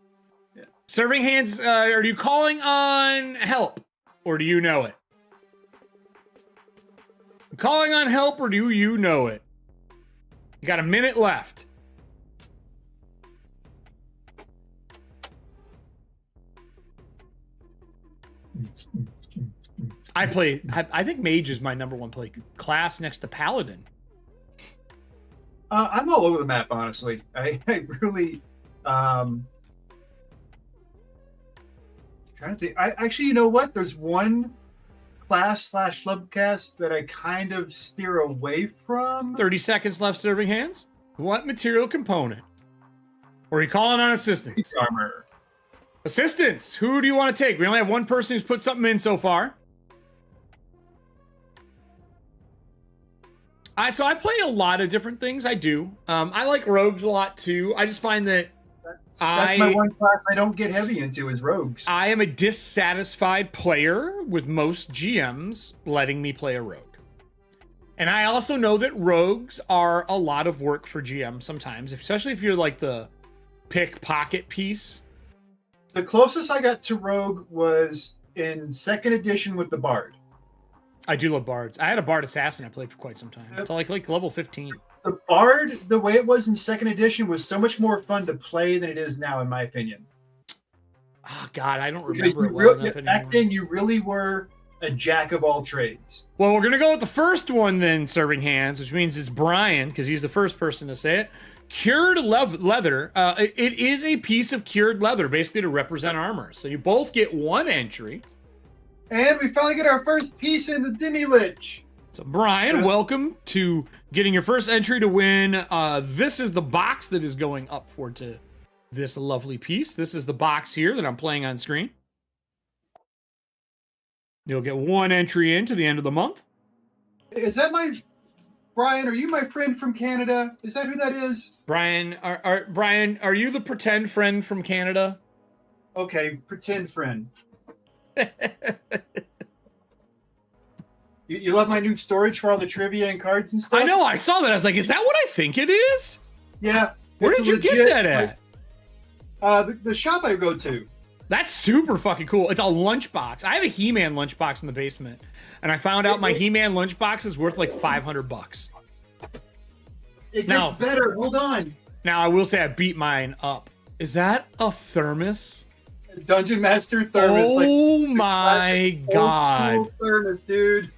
Yeah. Serving hands, are you calling on help, or do you know it? Calling on help, or do you know it? You got a minute left. I think Mage is my number one play class next to Paladin. I'm all over the map, honestly. I really trying to think. I actually, you know what? There's one class / subcast that I kind of steer away from. 30 seconds left. Serving hands. What material component? Or are you calling on assistance? Armor. Assistance. Who do you want to take? We only have one person who's put something in so far. So I play a lot of different things. I do. I like rogues a lot too. I just find that that's my one class I don't get heavy into is rogues. I am a dissatisfied player with most GMs letting me play a rogue. And I also know that rogues are a lot of work for GM sometimes, especially if you're like the pickpocket piece. The closest I got to rogue was in 2nd edition with the Bard. I do love bards. I had a bard assassin I played for quite some time. Until like level 15. The Bard, the way it was in 2nd edition, was so much more fun to play than it is now, in my opinion. Oh God, I don't remember it well enough anymore. Back then, you really were a jack of all trades. Well, we're gonna go with the first one then, serving hands, which means it's Brian because he's the first person to say it. Cured leather. It is a piece of cured leather, basically to represent armor. So you both get 1 entry. And we finally get our first piece in the Demi-Lich. So Brian, welcome to getting your first entry to win. This is the box that is going up for to this lovely piece. This is the box here that I'm playing on screen. You'll get 1 entry into the end of the month. Is that Brian, are you my friend from Canada? Is that who that is? Brian, are you the pretend friend from Canada? Okay, pretend friend. You love my new storage for all the trivia and cards and stuff? I know. I saw that. I was like, is that what I think it is? Yeah. Where it's did you legit, get that at? The shop I go to. That's super fucking cool. It's a lunchbox. I have a He-Man lunchbox in the basement, and I found out my He-Man lunchbox is worth like $500. It gets better. Hold on. Now I will say I beat mine up. Is that a thermos? Dungeon Master thermos. Oh my god. Old thermos, dude.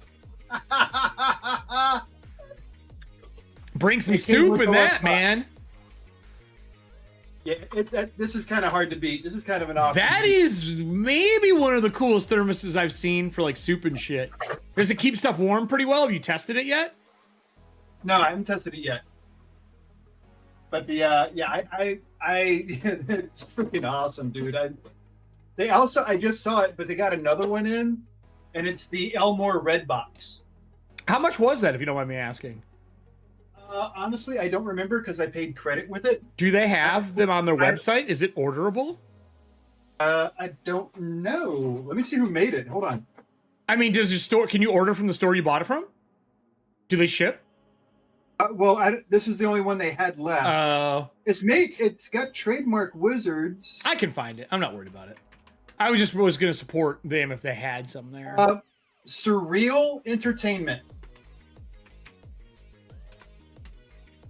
Bring some soup in that, man. Yeah, this is kind of hard to beat. This is kind of an awesome. That is maybe one of the coolest thermoses I've seen for like soup and shit. Does it keep stuff warm pretty well? Have you tested it yet? No, I haven't tested it yet. But the I it's freaking awesome, dude. I just saw it, but they got another one in, and it's the Elmore Red Box. How much was that, if you don't mind me asking? Honestly, I don't remember because I paid credit with it. Do they have them on their website? Is it orderable? I don't know. Let me see who made it. Hold on. I mean, does your store? Can you order from the store you bought it from? Do they ship? This is the only one they had left. It's got trademark Wizards. I can find it. I'm not worried about it. I was going to support them if they had some there. Surreal Entertainment.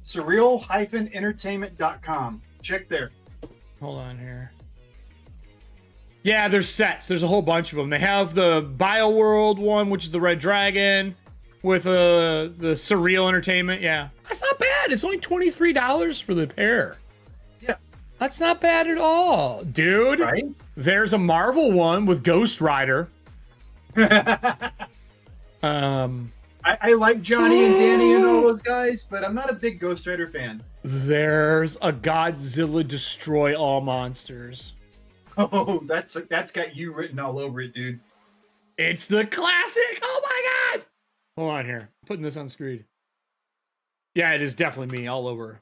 Surreal-entertainment.com. Check there. Hold on here. Yeah, there's sets. There's a whole bunch of them. They have the BioWorld one, which is the Red Dragon, with the Surreal Entertainment. Yeah, that's not bad. It's only $23 for the pair. Yeah, that's not bad at all, dude. Right? There's a Marvel one with Ghost Rider. I like Johnny and Danny and all those guys, but I'm not a big Ghost Rider fan. There's a Godzilla Destroy All Monsters. Oh, that's got you written all over it, dude. It's the classic. Oh my god! Hold on here. I'm putting this on screen. Yeah, it is definitely me all over.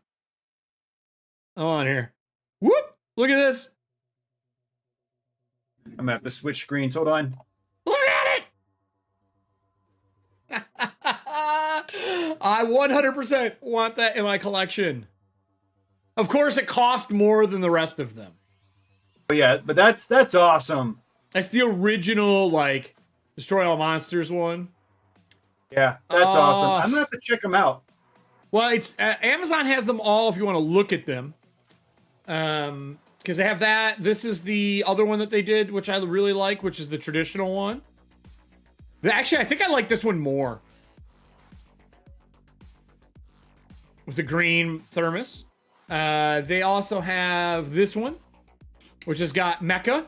Hold on here. Whoop! Look at this. I'm gonna have to switch screens. Hold on. Look at it! I 100% want that in my collection. Of course, it cost more than the rest of them. Oh, yeah, but that's awesome. That's the original, like, Destroy All Monsters one. Yeah, that's awesome. I'm gonna have to check them out. Well, it's Amazon has them all if you want to look at them. Because they have that. This is the other one that they did, which I really like, which is the traditional one. Actually, I think I like this one more. With the green thermos. They also have this one, which has got Mecha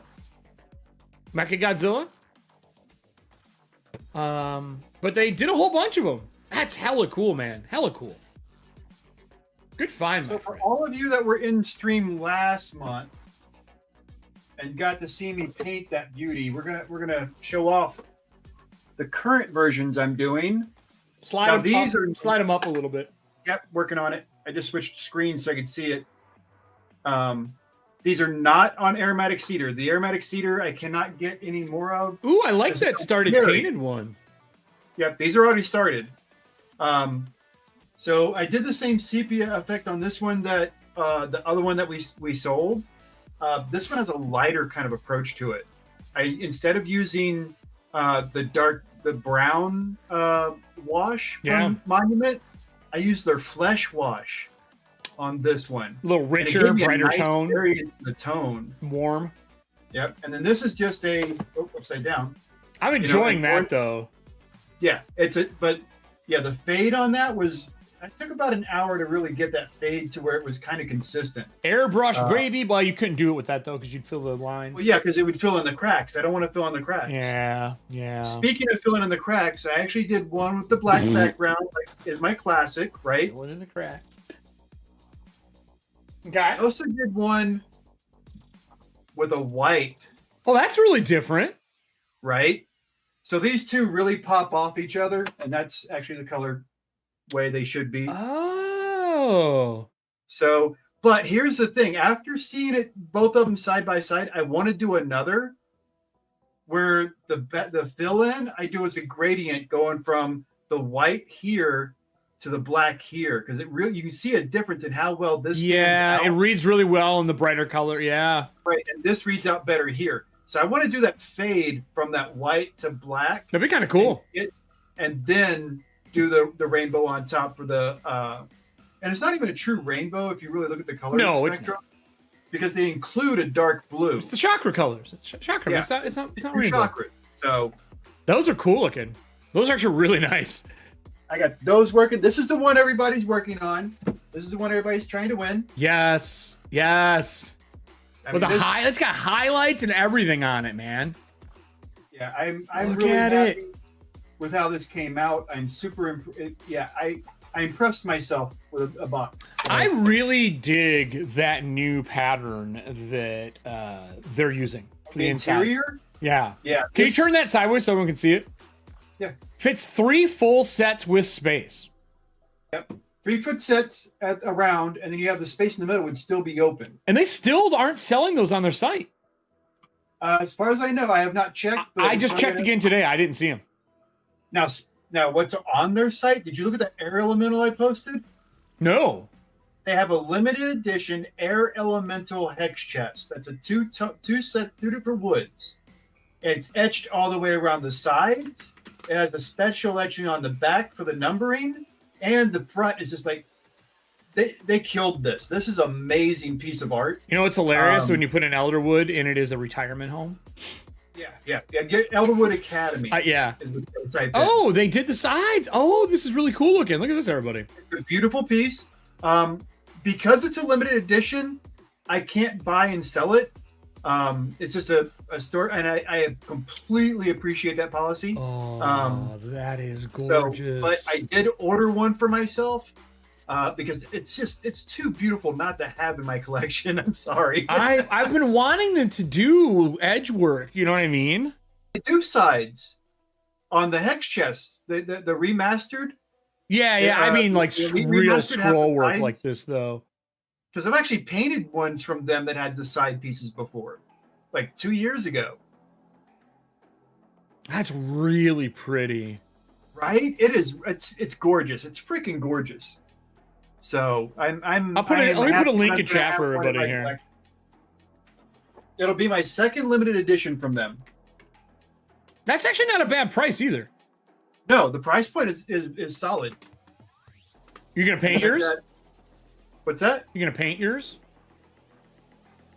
Godzilla. But they did a whole bunch of them. That's hella cool, man. Hella cool. Good find, my So for friend. all of you that were in stream last month and got to see me paint that beauty, we're gonna show off the current versions I'm doing. Slide them up a little bit. Yep, working on it. I just switched screens so I could see it. These are not on aromatic cedar. The aromatic cedar I cannot get any more of. Ooh, I like that started painted one. Yep, these are already started. So I did the same sepia effect on this one that the other one that we sold. This one has a lighter kind of approach to it. Instead of using the brown wash from Monument, I used their flesh wash on this one. A little richer, brighter tone. The tone. Warm. Yep. And then this is just upside down. I'm enjoying that though. Yeah, but the fade on that it took about an hour to really get that fade to where it was kind of consistent. Airbrush gravy, well, you couldn't do it with that though because you'd fill the lines. Well, yeah, because it would fill in the cracks. I don't want to fill in the cracks. Yeah. Speaking of filling in the cracks, I actually did one with the black background, like is my classic, right? Filling in the cracks. Okay. I also did one with a white. Oh, that's really different. Right? So these two really pop off each other, and that's actually the color way they should be. Oh. So, but here's the thing. After seeing it, both of them side by side, I want to do another where the fill-in I do as a gradient going from the white here to the black here, because it really, you can see a difference in how well this stands out. It reads really well in the brighter color. Yeah. Right, and this reads out better here. So I want to do that fade from that white to black. That'd be kind of cool. And then do the rainbow on top for the and it's not even a true rainbow if you really look at the color spectrum. It's not. Because they include a dark blue. It's the chakra colors. Chakra. Yeah. It's not rainbow. Chakra. So those are cool looking. Those are actually really nice. I got those working. This is the one everybody's working on. This is the one everybody's trying to win. Yes. But it's got highlights and everything on it, man. Yeah, I'm really happy with how this came out. I'm super. I impressed myself with a box. So. I really dig that new pattern that they're using for the interior. Yeah. Yeah. Can you turn that sideways so everyone can see it? Yeah. Fits 3 full sets with space. Yep. 3-foot sets around, and then you have the space in the middle would still be open. And they still aren't selling those on their site. As far as I know, I have not checked. I just checked again today. I didn't see them. Now, what's on their site? Did you look at that air elemental I posted? No. They have a limited edition air elemental hex chest. That's a two different woods. It's etched all the way around the sides. It has a special etching on the back for the numbering, and the front is just like they killed this. This is an amazing piece of art. You know what's hilarious when you put an Elderwood and it is a retirement home? Yeah. Get Elderwood Academy. Yeah. Oh, they did the sides. Oh, this is really cool looking. Look at this, everybody. It's a beautiful piece. Because it's a limited edition, I can't buy and sell it. It's just a store, and I completely appreciate that policy. Oh, that is gorgeous. But I did order one for myself because it's too beautiful not to have in my collection. I'm sorry. I've been wanting them to do edge work. You know what I mean? They do sides on the hex chest. The remastered. Yeah. I mean, like real scroll work like this, though. Because I've actually painted ones from them that had the side pieces before, like 2 years ago. That's really pretty, right? It is. It's gorgeous. It's freaking gorgeous. So let me put a link in chat for everybody here. Collection. It'll be my second limited edition from them. That's actually not a bad price either. No, the price point is solid. You're gonna paint yours? What's that? You're gonna paint yours?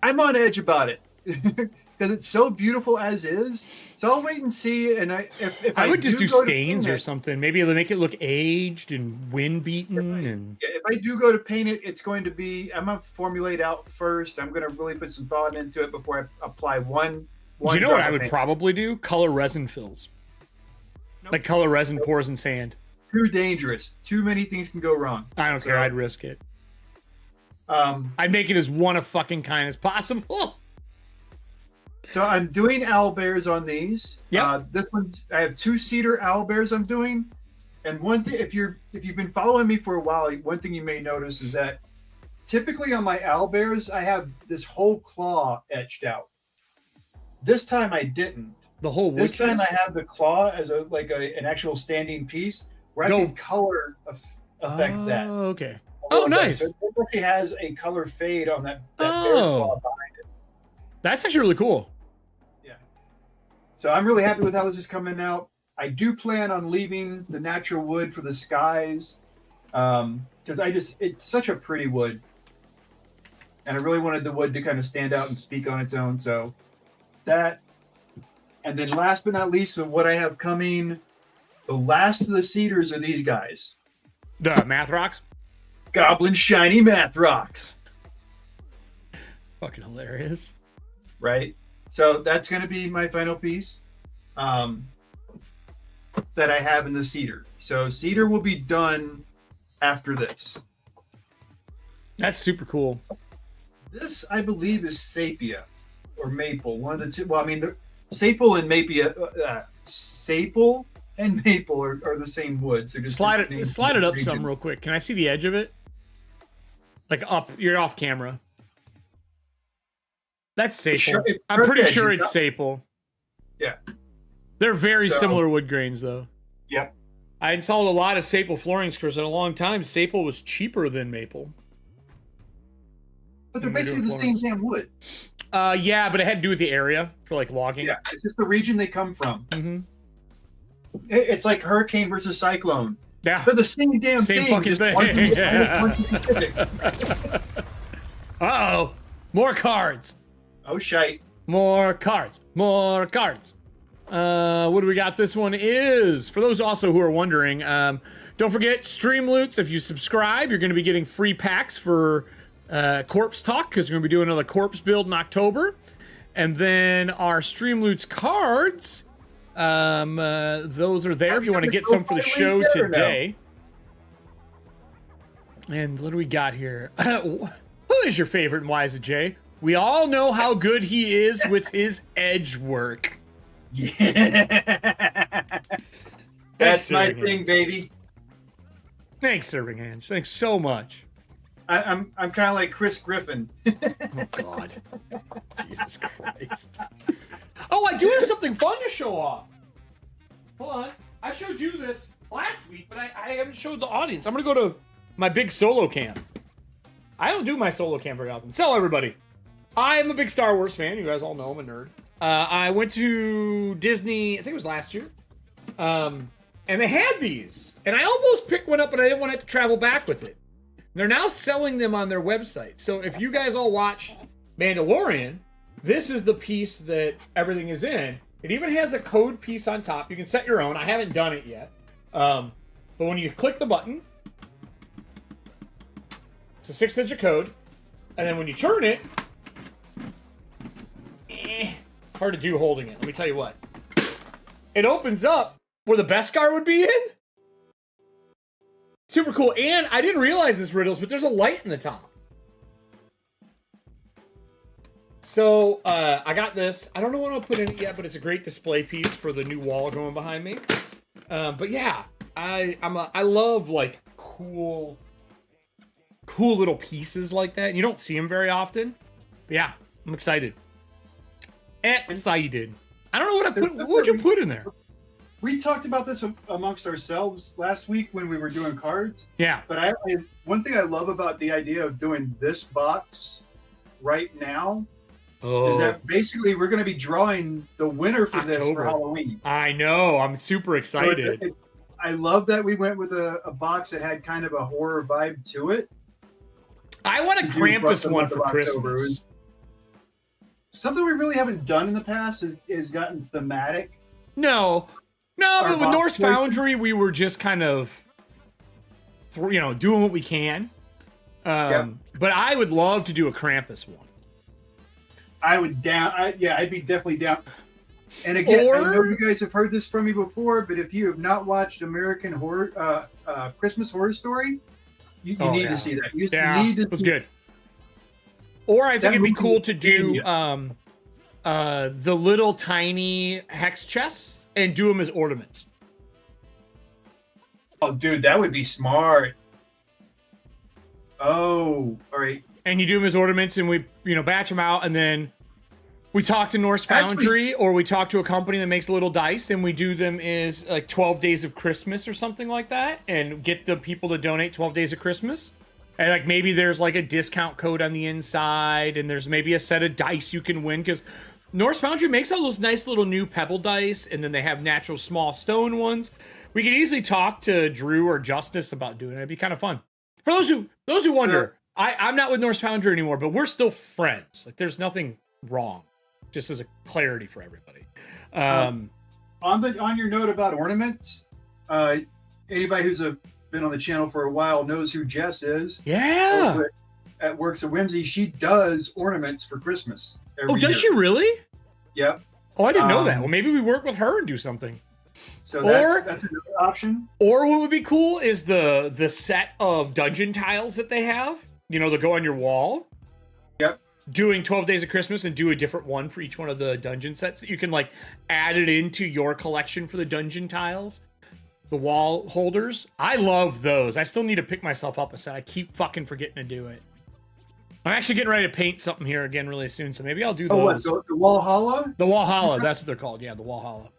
I'm on edge about it because it's so beautiful as is. So I'll wait and see. And if I would just do stains or something. Maybe it'll make it look aged and wind beaten. And if I do go to paint it, it's going to be. I'm gonna formulate out first. I'm gonna really put some thought into it before I apply one. You know what I would probably do? Color resin fills. Nope. Like color resin pours in sand. Too dangerous. Too many things can go wrong. I don't care. I'd risk it. I'd make it as one of fucking kind as possible. So I'm doing owlbears on these. Yeah. This one's I have 2 cedar owlbears I'm doing. And one thing, if you've been following me for a while, one thing you may notice is that typically on my owlbears, I have this whole claw etched out. This time I didn't. The whole wood. This time I have the claw as an actual standing piece where I can color affect that. Oh, okay. Oh, nice. So it actually has a color fade on that bear claw behind it. That's actually really cool. Yeah. So I'm really happy with how this is coming out. I do plan on leaving the natural wood for the skies because it's such a pretty wood. And I really wanted the wood to kind of stand out and speak on its own. So that. And then last but not least, with what I have coming, the last of the cedars are these guys. The math rocks? Goblin shiny math rocks. Fucking hilarious. Right? So that's going to be my final piece that I have in the cedar. So cedar will be done after this. That's super cool. This, I believe, is sepia or maple. One of the two. Well, I mean, the sapele and maple are the same wood. So just slide it up some real quick. Can I see the edge of it? Like up, you're off camera. That's sapele. I'm pretty sure it's sapele. Yeah. They're very So- similar wood grains, though. Yep. I installed a lot of Staple floorings because in a long time, Staple was cheaper than Maple. But they're When we're basically the doing same damn wood. Yeah, but it had to do with the area for like logging. Yeah, it's just the region they come from. Mm-hmm. It's like hurricane versus cyclone. Yeah. They're the same damn Same thing. fucking just one's in thing. the Atlantic, one's in the Pacific. Uh-oh. More cards. Oh, shite. More cards. More cards. What do we got? This one is, for those also who are wondering, don't forget StreamLoots. If you subscribe, you're going to be getting free packs for Corpse Talk, because we're going to be doing another Corpse build in October. And then our StreamLoots cards, those are there if you want to get some for the show today. And what do we got here? Who is your favorite and why is it, Jay? We all know how good he is with his edge work. Yeah. That's my thing, baby. Thanks, Serving Hands. Thanks so much. I'm kind of like Chris Griffin. Oh, God. Jesus Christ. Oh, I do have something fun to show off. Hold on. I showed you this last week, but I haven't showed the audience. I'm going to go to my big solo cam. I don't do my solo cam very often. So, everybody, I am a big Star Wars fan. You guys all know I'm a nerd. I went to Disney, I think it was last year. And they had these. And I almost picked one up, but I didn't want to have to travel back with it. They're now selling them on their website. So if you guys all watched Mandalorian, this is the piece that everything is in. It even has a code piece on top. You can set your own. I haven't done it yet. But when you click the button, it's a 6-digit code. And then when you turn it, hard to do holding it. Let me tell you what. It opens up where the Beskar would be in. Super cool. And I didn't realize this, Riddles, but there's a light in the top. So I got this. I don't know what I'll put in it yet, but it's a great display piece for the new wall going behind me. But yeah, I love like cool little pieces like that. You don't see them very often. But yeah, I'm excited. Excited. I don't know what I put. What would you put in there? We talked about this amongst ourselves last week when we were doing cards. Yeah. But one thing I love about the idea of doing this box right now is that basically we're going to be drawing the winner for this for Halloween. I know. I'm super excited. So I love that we went with a box that had kind of a horror vibe to it. I want a Krampus one for Christmas. Something we really haven't done in the past is gotten thematic. No, but with Norse Foundry, we were just kind of, doing what we can. But I would love to do a Krampus one. I'd be definitely down. And again, I know you guys have heard this from me before, but if you have not watched American Horror Christmas Horror Story, you need to see that. You need to it was good. Or I think it'd be cool to do the little tiny hex chests and do them as ornaments. Oh, dude, that would be smart. Oh, all right. And you do them as ornaments, and we, batch them out, and then we talk to Norse Foundry, or we talk to a company that makes little dice, and we do them as like 12 Days of Christmas or something like that, and get the people to donate 12 Days of Christmas. And like maybe there's like a discount code on the inside, and there's maybe a set of dice you can win, because Norse Foundry makes all those nice little new pebble dice, and then they have natural small stone ones. We could easily talk to Drew or Justice about doing it. It'd be kind of fun. For those who wonder, I'm not with Norse Foundry anymore, but we're still friends. Like there's nothing wrong. Just as a clarity for everybody. On your note about ornaments, anybody who's been on the channel for a while knows who Jess is. Yeah. At Works of Whimsy, she does ornaments for Christmas. Oh, does she really? Yep. Oh, I didn't know that. Well, maybe we work with her and do something. So that's another option. Or what would be cool is the set of dungeon tiles that they have. That go on your wall. Yep. Doing 12 Days of Christmas and do a different one for each one of the dungeon sets that you can like add it into your collection for the dungeon tiles. The wall holders. I love those. I still need to pick myself up a set. I keep fucking forgetting to do it. I'm actually getting ready to paint something here again really soon, so maybe I'll do Oh, what, those. the Walhalla? The Walhalla, that's what they're called. Yeah, the Walhalla.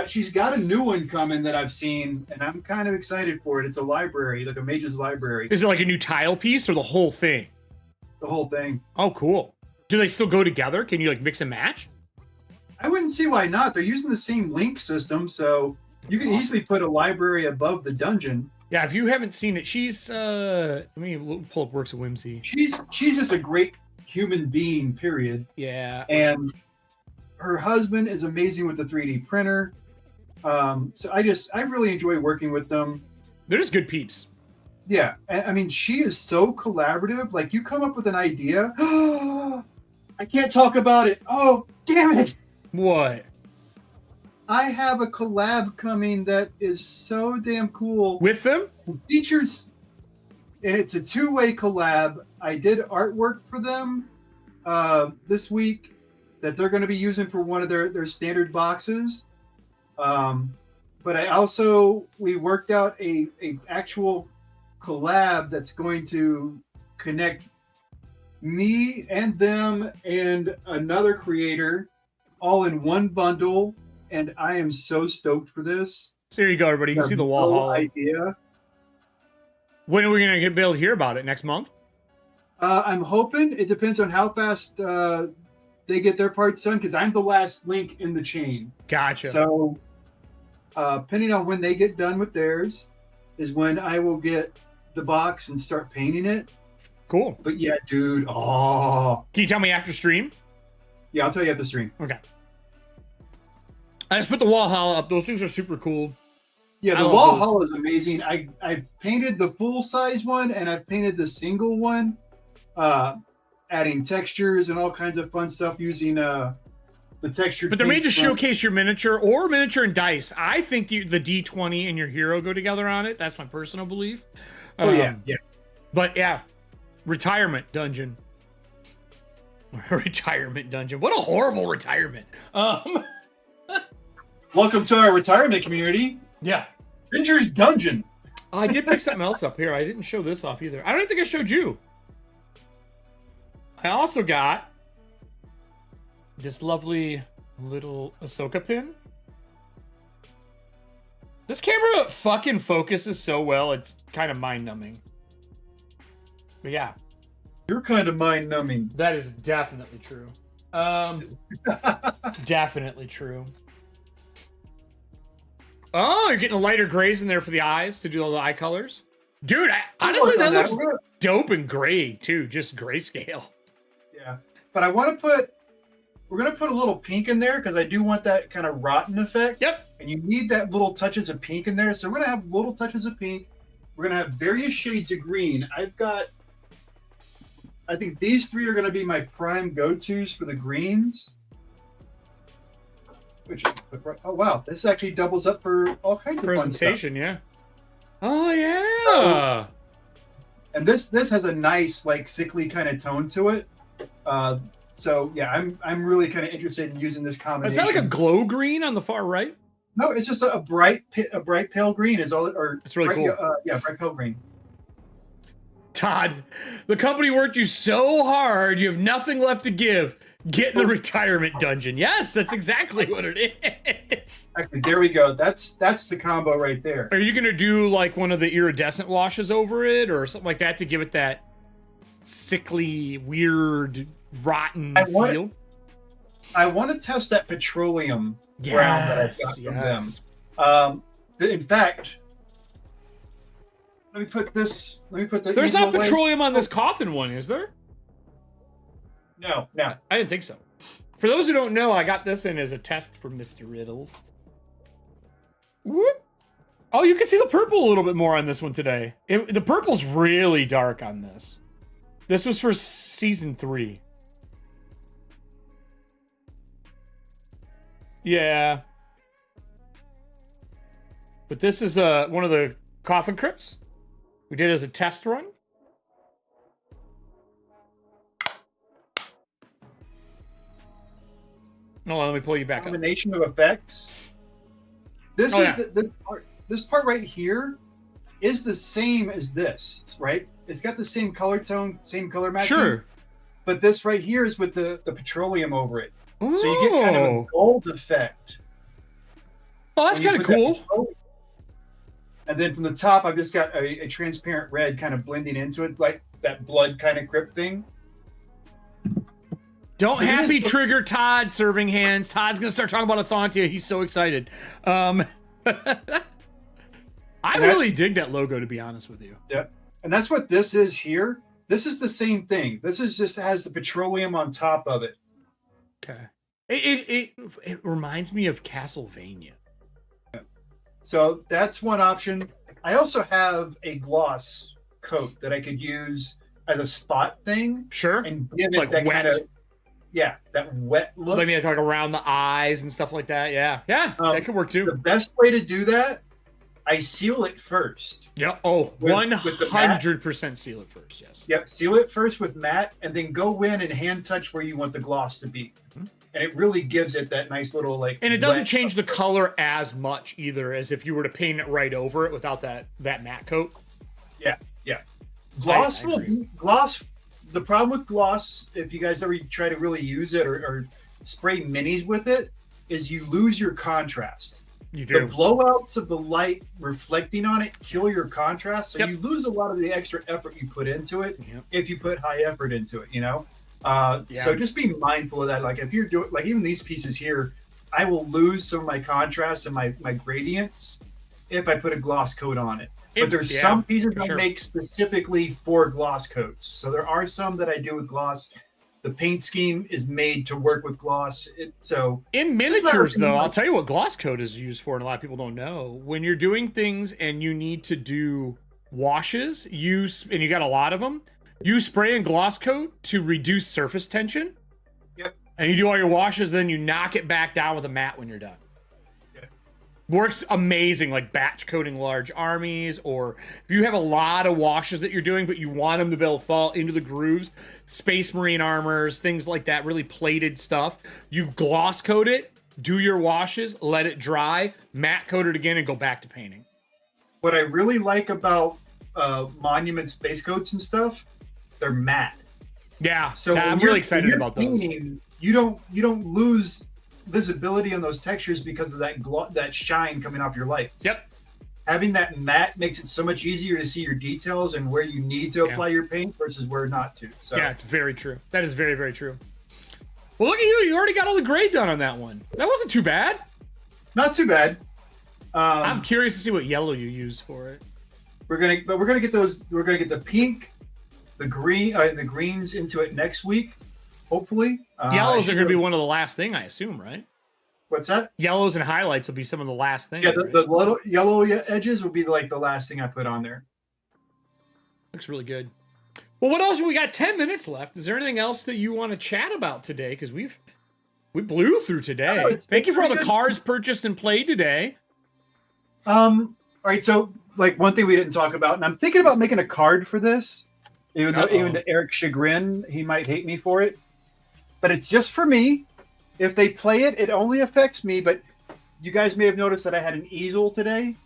She's got a new one coming that I've seen, and I'm kind of excited for it. It's a library, like a mage's library. Is it like a new tile piece or the whole thing? The whole thing. Oh, cool. Do they still go together? Can you like mix and match? I wouldn't see why not. They're using the same link system, so you can easily put a library above the dungeon. Yeah, if you haven't seen it, she's let me pull up Works of Whimsy. She's just a great human being, period. Yeah. And her husband is amazing with the 3D printer. So I really enjoy working with them. They're just good peeps. Yeah, I mean, she is so collaborative. Like, you come up with an idea, I can't talk about it. Oh, damn it! What? I have a collab coming that is so damn cool. With them? It features, and it's a two-way collab. I did artwork for them this week that they're going to be using for one of their standard boxes. But we worked out a actual collab that's going to connect me and them and another creator all in one bundle, and I am so stoked for this. So here you go, everybody. You can see the Walhalla. Idea. When are we going to be able to hear about it? Next month? I'm hoping. It depends on how fast they get their parts done, because I'm the last link in the chain. Gotcha. So depending on when they get done with theirs is when I will get the box and start painting it. Cool. But yeah, dude. Oh. Can you tell me after stream? Yeah, I'll tell you after stream. Okay. I just put the Walhalla up. Those things are super cool. Yeah, the Walhalla is amazing. I've painted the full size one and I've painted the single one, adding textures and all kinds of fun stuff using the texture. But they're made to showcase your miniature or miniature and dice. I think the D20 and your hero go together on it. That's my personal belief. Oh yeah. But yeah, retirement dungeon. Retirement dungeon. What a horrible retirement. Welcome to our retirement community. Yeah. Avengers Dungeon. I did pick something else up here. I didn't show this off either. I don't think I showed you. I also got this lovely little Ahsoka pin. This camera fucking focuses so well, it's kind of mind-numbing. But yeah. You're kind of mind-numbing. That is definitely true. Definitely true. Oh, you're getting the lighter grays in there for the eyes to do all the eye colors. Dude, honestly, that looks dope and gray, too. Just grayscale. Yeah. But we're going to put a little pink in there because I do want that kind of rotten effect. Yep. And you need that little touches of pink in there. So we're going to have little touches of pink. We're going to have various shades of green. I think these three are going to be my prime go-tos for the greens. Oh, wow. This actually doubles up for all kinds of fun stuff. Presentation, yeah. Oh, yeah. And this has a nice, like, sickly kind of tone to it. So yeah, I'm really kind of interested in using this combination. Is that like a glow green on the far right? No, it's just a bright pale green is all it, or it's really bright, cool. Bright pale green. Todd, the company worked you so hard, you have nothing left to give. Get in the retirement dungeon. Yes, that's exactly what it is. Actually, there we go. That's the combo right there. Are you gonna do like one of the iridescent washes over it or something like that to give it that sickly, weird, rotten feel? I want to test that petroleum brown that I've got from them. In fact, let me put the. There's not petroleum on this coffin one, is there? No. I didn't think so. For those who don't know, I got this in as a test for Mr. Riddles. Whoop. Oh, you can see the purple a little bit more on this one today. The purple's really dark on this. This was for season 3. Yeah. But this is one of the coffin crypts we did as a test run. No, let me pull you back up. Combination of effects. This this part right here is the same as this, right? It's got the same color tone, same color matching. Sure. but this right here is with the petroleum over it. Ooh. So you get kind of a gold effect. Oh, that's kind of cool. And then from the top, I've just got a transparent red kind of blending into it, like that blood kind of crypt thing. Don't so happy trigger Todd serving hands. Todd's going to start talking about Athantia. He's so excited. I really dig that logo, to be honest with you. Yeah. And that's what this is here. This is the same thing. This is just has the petroleum on top of it. Okay. It reminds me of Castlevania. So that's one option. I also have a gloss coat that I could use as a spot thing. Sure. And give it like that wet. kind of, yeah, that wet look. Like around the eyes and stuff like that. Yeah. Yeah. That could work too. The best way to do that, I seal it first. Yeah. Oh, 100% seal it first. Yes. Yep. Seal it first with matte and then go in and hand touch where you want the gloss to be. Mm-hmm. And it really gives it that nice little like. And it doesn't change the color as much either as if you were to paint it right over it without that matte coat. Yeah, yeah. Gloss gloss. The problem with gloss, if you guys ever try to really use it or spray minis with it, is you lose your contrast. You do. The blowouts of the light reflecting on it kill your contrast, so you lose a lot of the extra effort you put into it if you put high effort into it. You know. So just be mindful of that. Like if you're doing, like even these pieces here, I will lose some of my contrast and my gradients if I put a gloss coat on it. But there's some pieces I make specifically for gloss coats. So there are some that I do with gloss. The paint scheme is made to work with gloss. So in miniatures, though, I'll tell you what gloss coat is used for, and a lot of people don't know. When you're doing things and you need to do washes, and you got a lot of them. You spray and gloss coat to reduce surface tension. Yep. And you do all your washes, then you knock it back down with a matte when you're done. Yep. Works amazing, like batch coating large armies, or if you have a lot of washes that you're doing, but you want them to be able to fall into the grooves, Space Marine armors, things like that, really plated stuff. You gloss coat it, do your washes, let it dry, matte coat it again, and go back to painting. What I really like about Monuments base coats and stuff, they're matte. Yeah, so I'm really excited about those. You don't lose visibility on those textures because of that shine coming off your lights. Yep. Having that matte makes it so much easier to see your details and where you need to apply your paint versus where not to. So yeah, it's very true. That is very, very true. Well, look at you. You already got all the gray done on that one. That wasn't too bad. Not too bad. I'm curious to see what yellow you used for it. We're gonna get those. We're gonna get the pink, the green, the greens into it next week, hopefully. Yellows are going to be one of the last thing, I assume, right? What's that? Yellows and highlights will be some of the last things. Yeah, the little yellow edges will be like the last thing I put on there. Looks really good. Well, what else? We got 10 minutes left. Is there anything else that you want to chat about today? Because we blew through today. No, Thank you for all the cards purchased and played today. All right, so like one thing we didn't talk about, and I'm thinking about making a card for this. Even to Eric's chagrin, he might hate me for it. But it's just for me. If they play it, it only affects me. But you guys may have noticed that I had an easel today.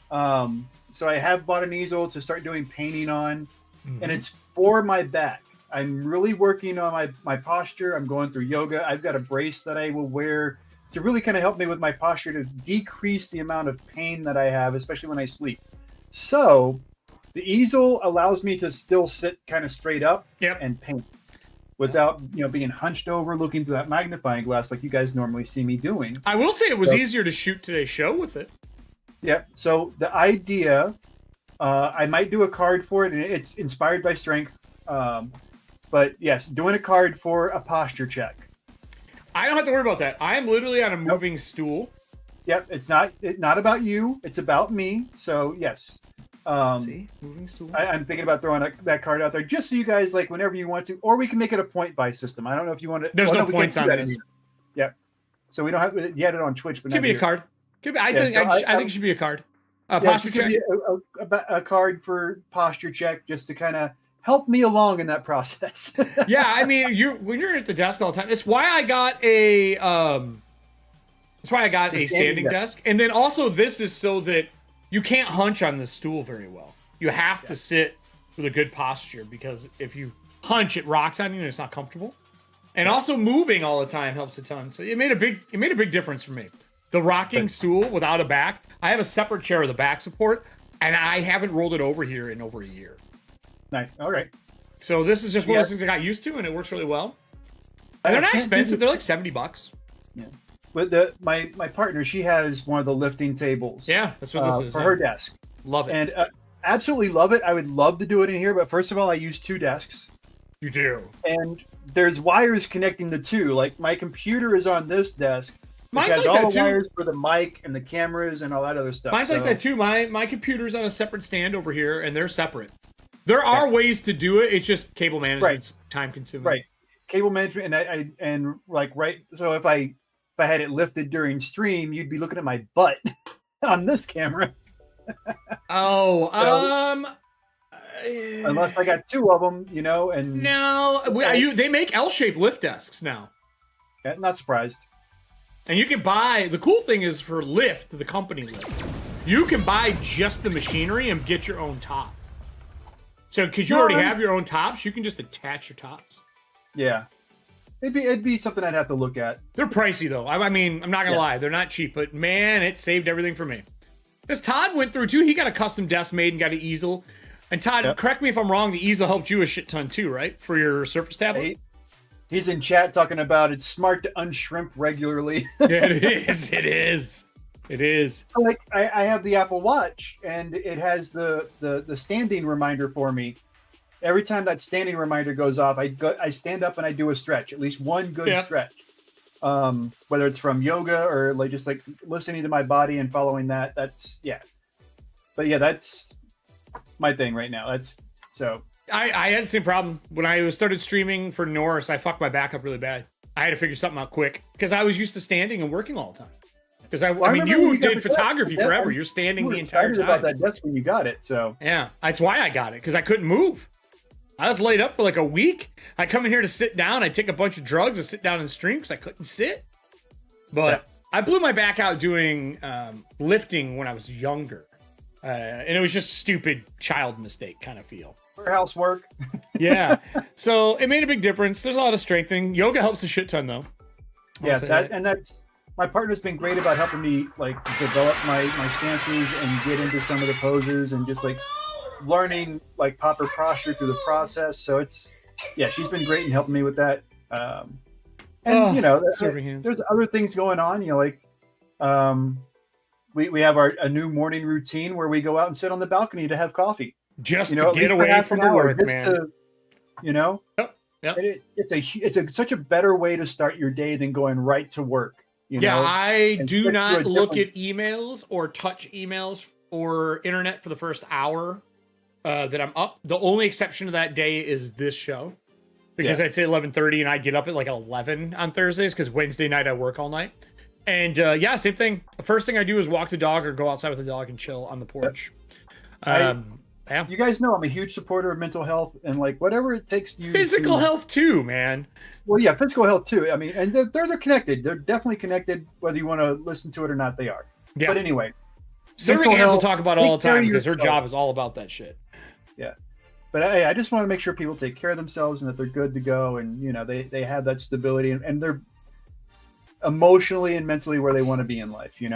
So I have bought an easel to start doing painting on. Mm-hmm. And it's for my back. I'm really working on my posture. I'm going through yoga. I've got a brace that I will wear to really kind of help me with my posture to decrease the amount of pain that I have, especially when I sleep. So the easel allows me to still sit kind of straight up and paint without being hunched over looking through that magnifying glass like you guys normally see me doing. I will say it was easier to shoot today's show with it. Yeah. So the idea, I might do a card for it, and it's inspired by strength. But yes, doing a card for a posture check. I don't have to worry about that. I am literally on a moving stool. Yep. It's not about you. It's about me. So yes. Moving stool. I'm thinking about throwing that card out there just so you guys, like, whenever you want to, or we can make it a point buy system. I don't know if you want to. There's no points on this. Yep. So we don't have you had it on Twitch, but could be a card. Could be. I think it should be a card. Posture check. A card for posture check, just to kind of help me along in that process. Yeah, I mean, when you're at the desk all the time, it's why I got a standing desk, and then also this is so that you can't hunch on this stool very well. You have to sit with a good posture, because if you hunch, it rocks on you and it's not comfortable. And also moving all the time helps a ton. So it made a big difference for me. The rocking stool without a back. I have a separate chair with a back support, and I haven't rolled it over here in over a year. Nice. All right. So this is just one of those things I got used to, and it works really well. And they're not expensive. They're like $70. Yeah. But my partner, she has one of the lifting tables. Yeah, that's what this is. For her desk. Love it. And absolutely love it. I would love to do it in here, but first of all, I use 2 desks. You do. And there's wires connecting the two. Like my computer is on this desk, which Mine's has like all that the too. wires for the mic and the cameras and all that other stuff. Mine's like that too. My computer's on a separate stand over here, and they're separate. There are ways to do it. It's just cable management's time consuming. Right. Cable management, so if I had it lifted during stream, you'd be looking at my butt on this camera. Unless I got 2 of them, and no, they make L-shaped lift desks now. Yeah, not surprised. And you can buy, the cool thing is for lift, the company lift, you can buy just the machinery and get your own top. So, because you already have your own tops, you can just attach your tops. Yeah. It'd be something I'd have to look at. They're pricey though. I mean, I'm not gonna lie, they're not cheap, but man, it saved everything for me. Because Todd went through too, he got a custom desk made and got an easel. And Todd, correct me if I'm wrong, the easel helped you a shit ton too, right? For your Surface tablet? He's in chat talking about it's smart to unshrimp regularly. Yeah, it is. It is. It is. Like I have the Apple Watch and it has the standing reminder for me. Every time that standing reminder goes off, I stand up and I do a stretch, at least one good stretch. Whether it's from yoga or just listening to my body and following that. That's that's my thing right now. I had the same problem when I started streaming for Norris. I fucked my back up really bad. I had to figure something out quick because I was used to standing and working all the time. Because I mean, you did photography forever. You're standing the entire time. About that desk when you got it, so yeah, that's why I got it because I couldn't move. I was laid up for like a week. I come in here to sit down. I take a bunch of drugs and sit down and stream because I couldn't sit. But I blew my back out doing lifting when I was younger, and it was just stupid child mistake kind of feel. For housework. Yeah, so it made a big difference. There's a lot of strengthening. Yoga helps a shit ton though. That's my partner's been great about helping me develop my stances and get into some of the poses and just learning proper posture through the process. So she's been great in helping me with that. Serving hands. There's other things going on. We have a new morning routine where we go out and sit on the balcony to have coffee. Just to get away from the work, man. Yep. It's such a better way to start your day than going right to work. I do not look at emails or touch emails or internet for the first hour that I'm up. The only exception to that day is this show because I'd say 11:30 and I get up at 11 on Thursdays because Wednesday night I work all night. And same thing. The first thing I do is walk the dog or go outside with the dog and chill on the porch. You guys know I'm a huge supporter of mental health and whatever it takes. Physical health too, man. Well, yeah, physical health too. I mean, and they're connected. They're definitely connected, whether you want to listen to it or not. They are. Yeah. But anyway, Serving Hands will talk about it all the time because her job is all about that shit. Yeah, but I just want to make sure people take care of themselves and that they're good to go, and they have that stability and they're emotionally and mentally where they want to be in life. You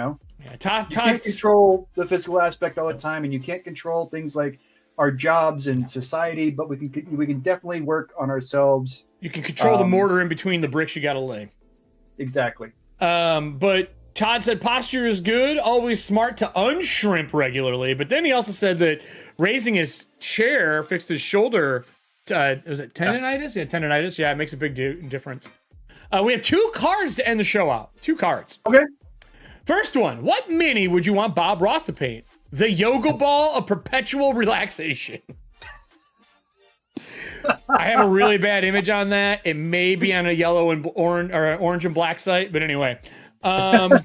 can't control the physical aspect all the time, and you can't control things like our jobs and society, but we can definitely work on ourselves. You can control the mortar in between the bricks you got to lay. Exactly. But Todd said posture is good, always smart to unshrimp regularly. But then he also said that raising his chair fixed his shoulder. Was it tendonitis? Yeah, tendonitis. Yeah, it makes a big difference. We have 2 cards to end the show out. 2 cards. Okay. First one. What mini would you want Bob Ross to paint? The yoga ball of perpetual relaxation. I have a really bad image on that. It may be on a yellow and orange and black site, but anyway. And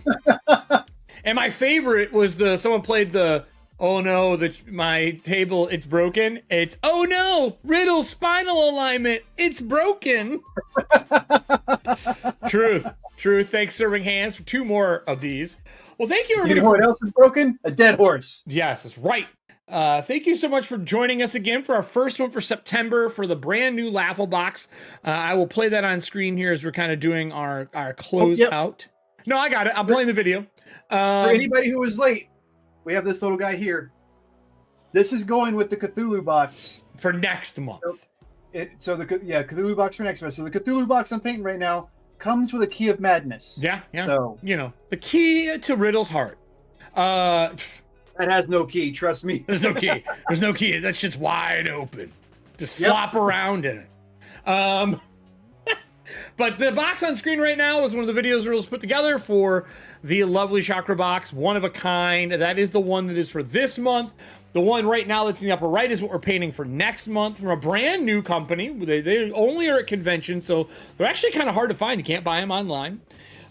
my favorite was someone played the oh no, my table, it's broken. It's oh no, Riddle spinal alignment, it's broken. Truth. Thanks, Serving Hands, for 2 more of these. Well, thank you, everybody. You know what else is broken? A dead horse. Yes, that's right. Thank you so much for joining us again for our first one for September for the brand new LAUGHAL box. I will play that on screen here as we're kind of doing our close out. No, I got it. I'm playing the video. For anybody who was late, we have this little guy here. This is going with the Cthulhu box for next month. Cthulhu box for next month. So the Cthulhu box I'm painting right now comes with a key of madness. Yeah. So the key to Riddle's heart. That has no key. Trust me. There's no key. There's no key. That's just wide open. Just slop around in it. But the box on screen right now is one of the videos Riddle's put together for the lovely Chakra box, one of a kind. That is the one that is for this month. The one right now that's in the upper right is what we're painting for next month from a brand new company. They only are at conventions, so they're actually kind of hard to find. You can't buy them online.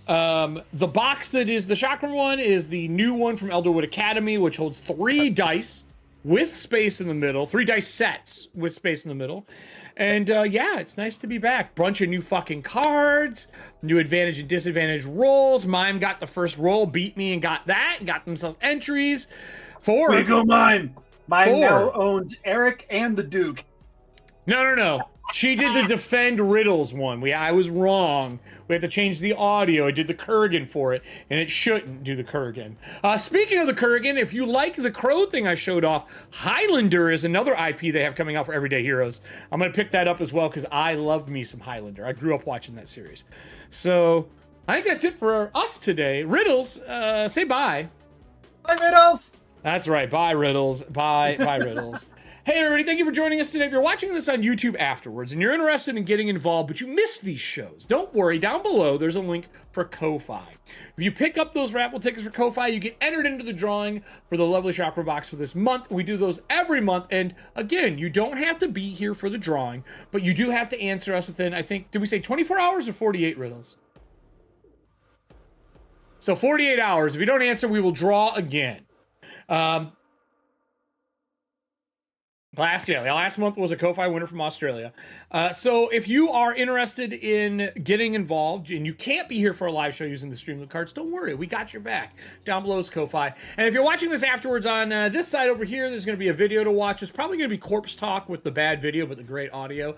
The box that is the Chakra one is the new one from Elderwood Academy, which holds 3 dice with space in the middle, 3 dice sets with space in the middle. And it's nice to be back. Bunch of new fucking cards, new advantage and disadvantage rolls. Mime got the first roll, beat me and got that, and got themselves entries. 4. Way to go, Mime. Mime now owns Eric and the Duke. No. She did the defend Riddles one. I was wrong. We had to change the audio. I did the Kurgan for it, and it shouldn't do the Kurgan. Speaking of the Kurgan, if you like the crow thing I showed off, Highlander is another IP they have coming out for Everyday Heroes. I'm going to pick that up as well because I loved me some Highlander. I grew up watching that series. So I think that's it for us today. Riddles, say bye. Bye, Riddles. That's right. Bye, Riddles. Bye, Riddles. Hey, everybody, thank you for joining us today. If you're watching this on YouTube afterwards and you're interested in getting involved, but you missed these shows, don't worry. Down below, there's a link for Ko-Fi. If you pick up those raffle tickets for Ko-Fi, you get entered into the drawing for the lovely Chakra box for this month. We do those every month. And again, you don't have to be here for the drawing, but you do have to answer us within, I think, did we say 24 hours or 48 riddles? So 48 hours. If you don't answer, we will draw again. Last month was a Ko-Fi winner from Australia. So if you are interested in getting involved and you can't be here for a live show using the StreamLoot cards, don't worry, we got your back. Down below is Ko-Fi. And if you're watching this afterwards on this side over here, there's going to be a video to watch. It's probably going to be Corpse Talk with the bad video but the great audio.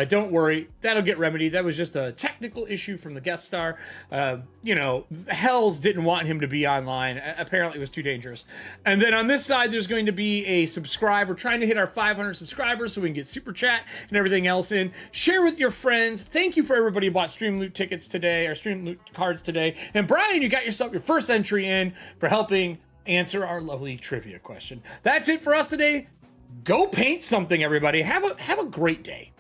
Don't worry, that'll get remedied. That was just a technical issue from the guest star. Hells didn't want him to be online. Apparently it was too dangerous. And then on this side, there's going to be a subscribe. We're trying to hit our 500 subscribers so we can get super chat and everything else in. Share with your friends. Thank you for everybody who bought StreamLoot tickets today, or StreamLoot cards today. And Brian, you got yourself your first entry in for helping answer our lovely trivia question. That's it for us today. Go paint something, everybody. Have a great day.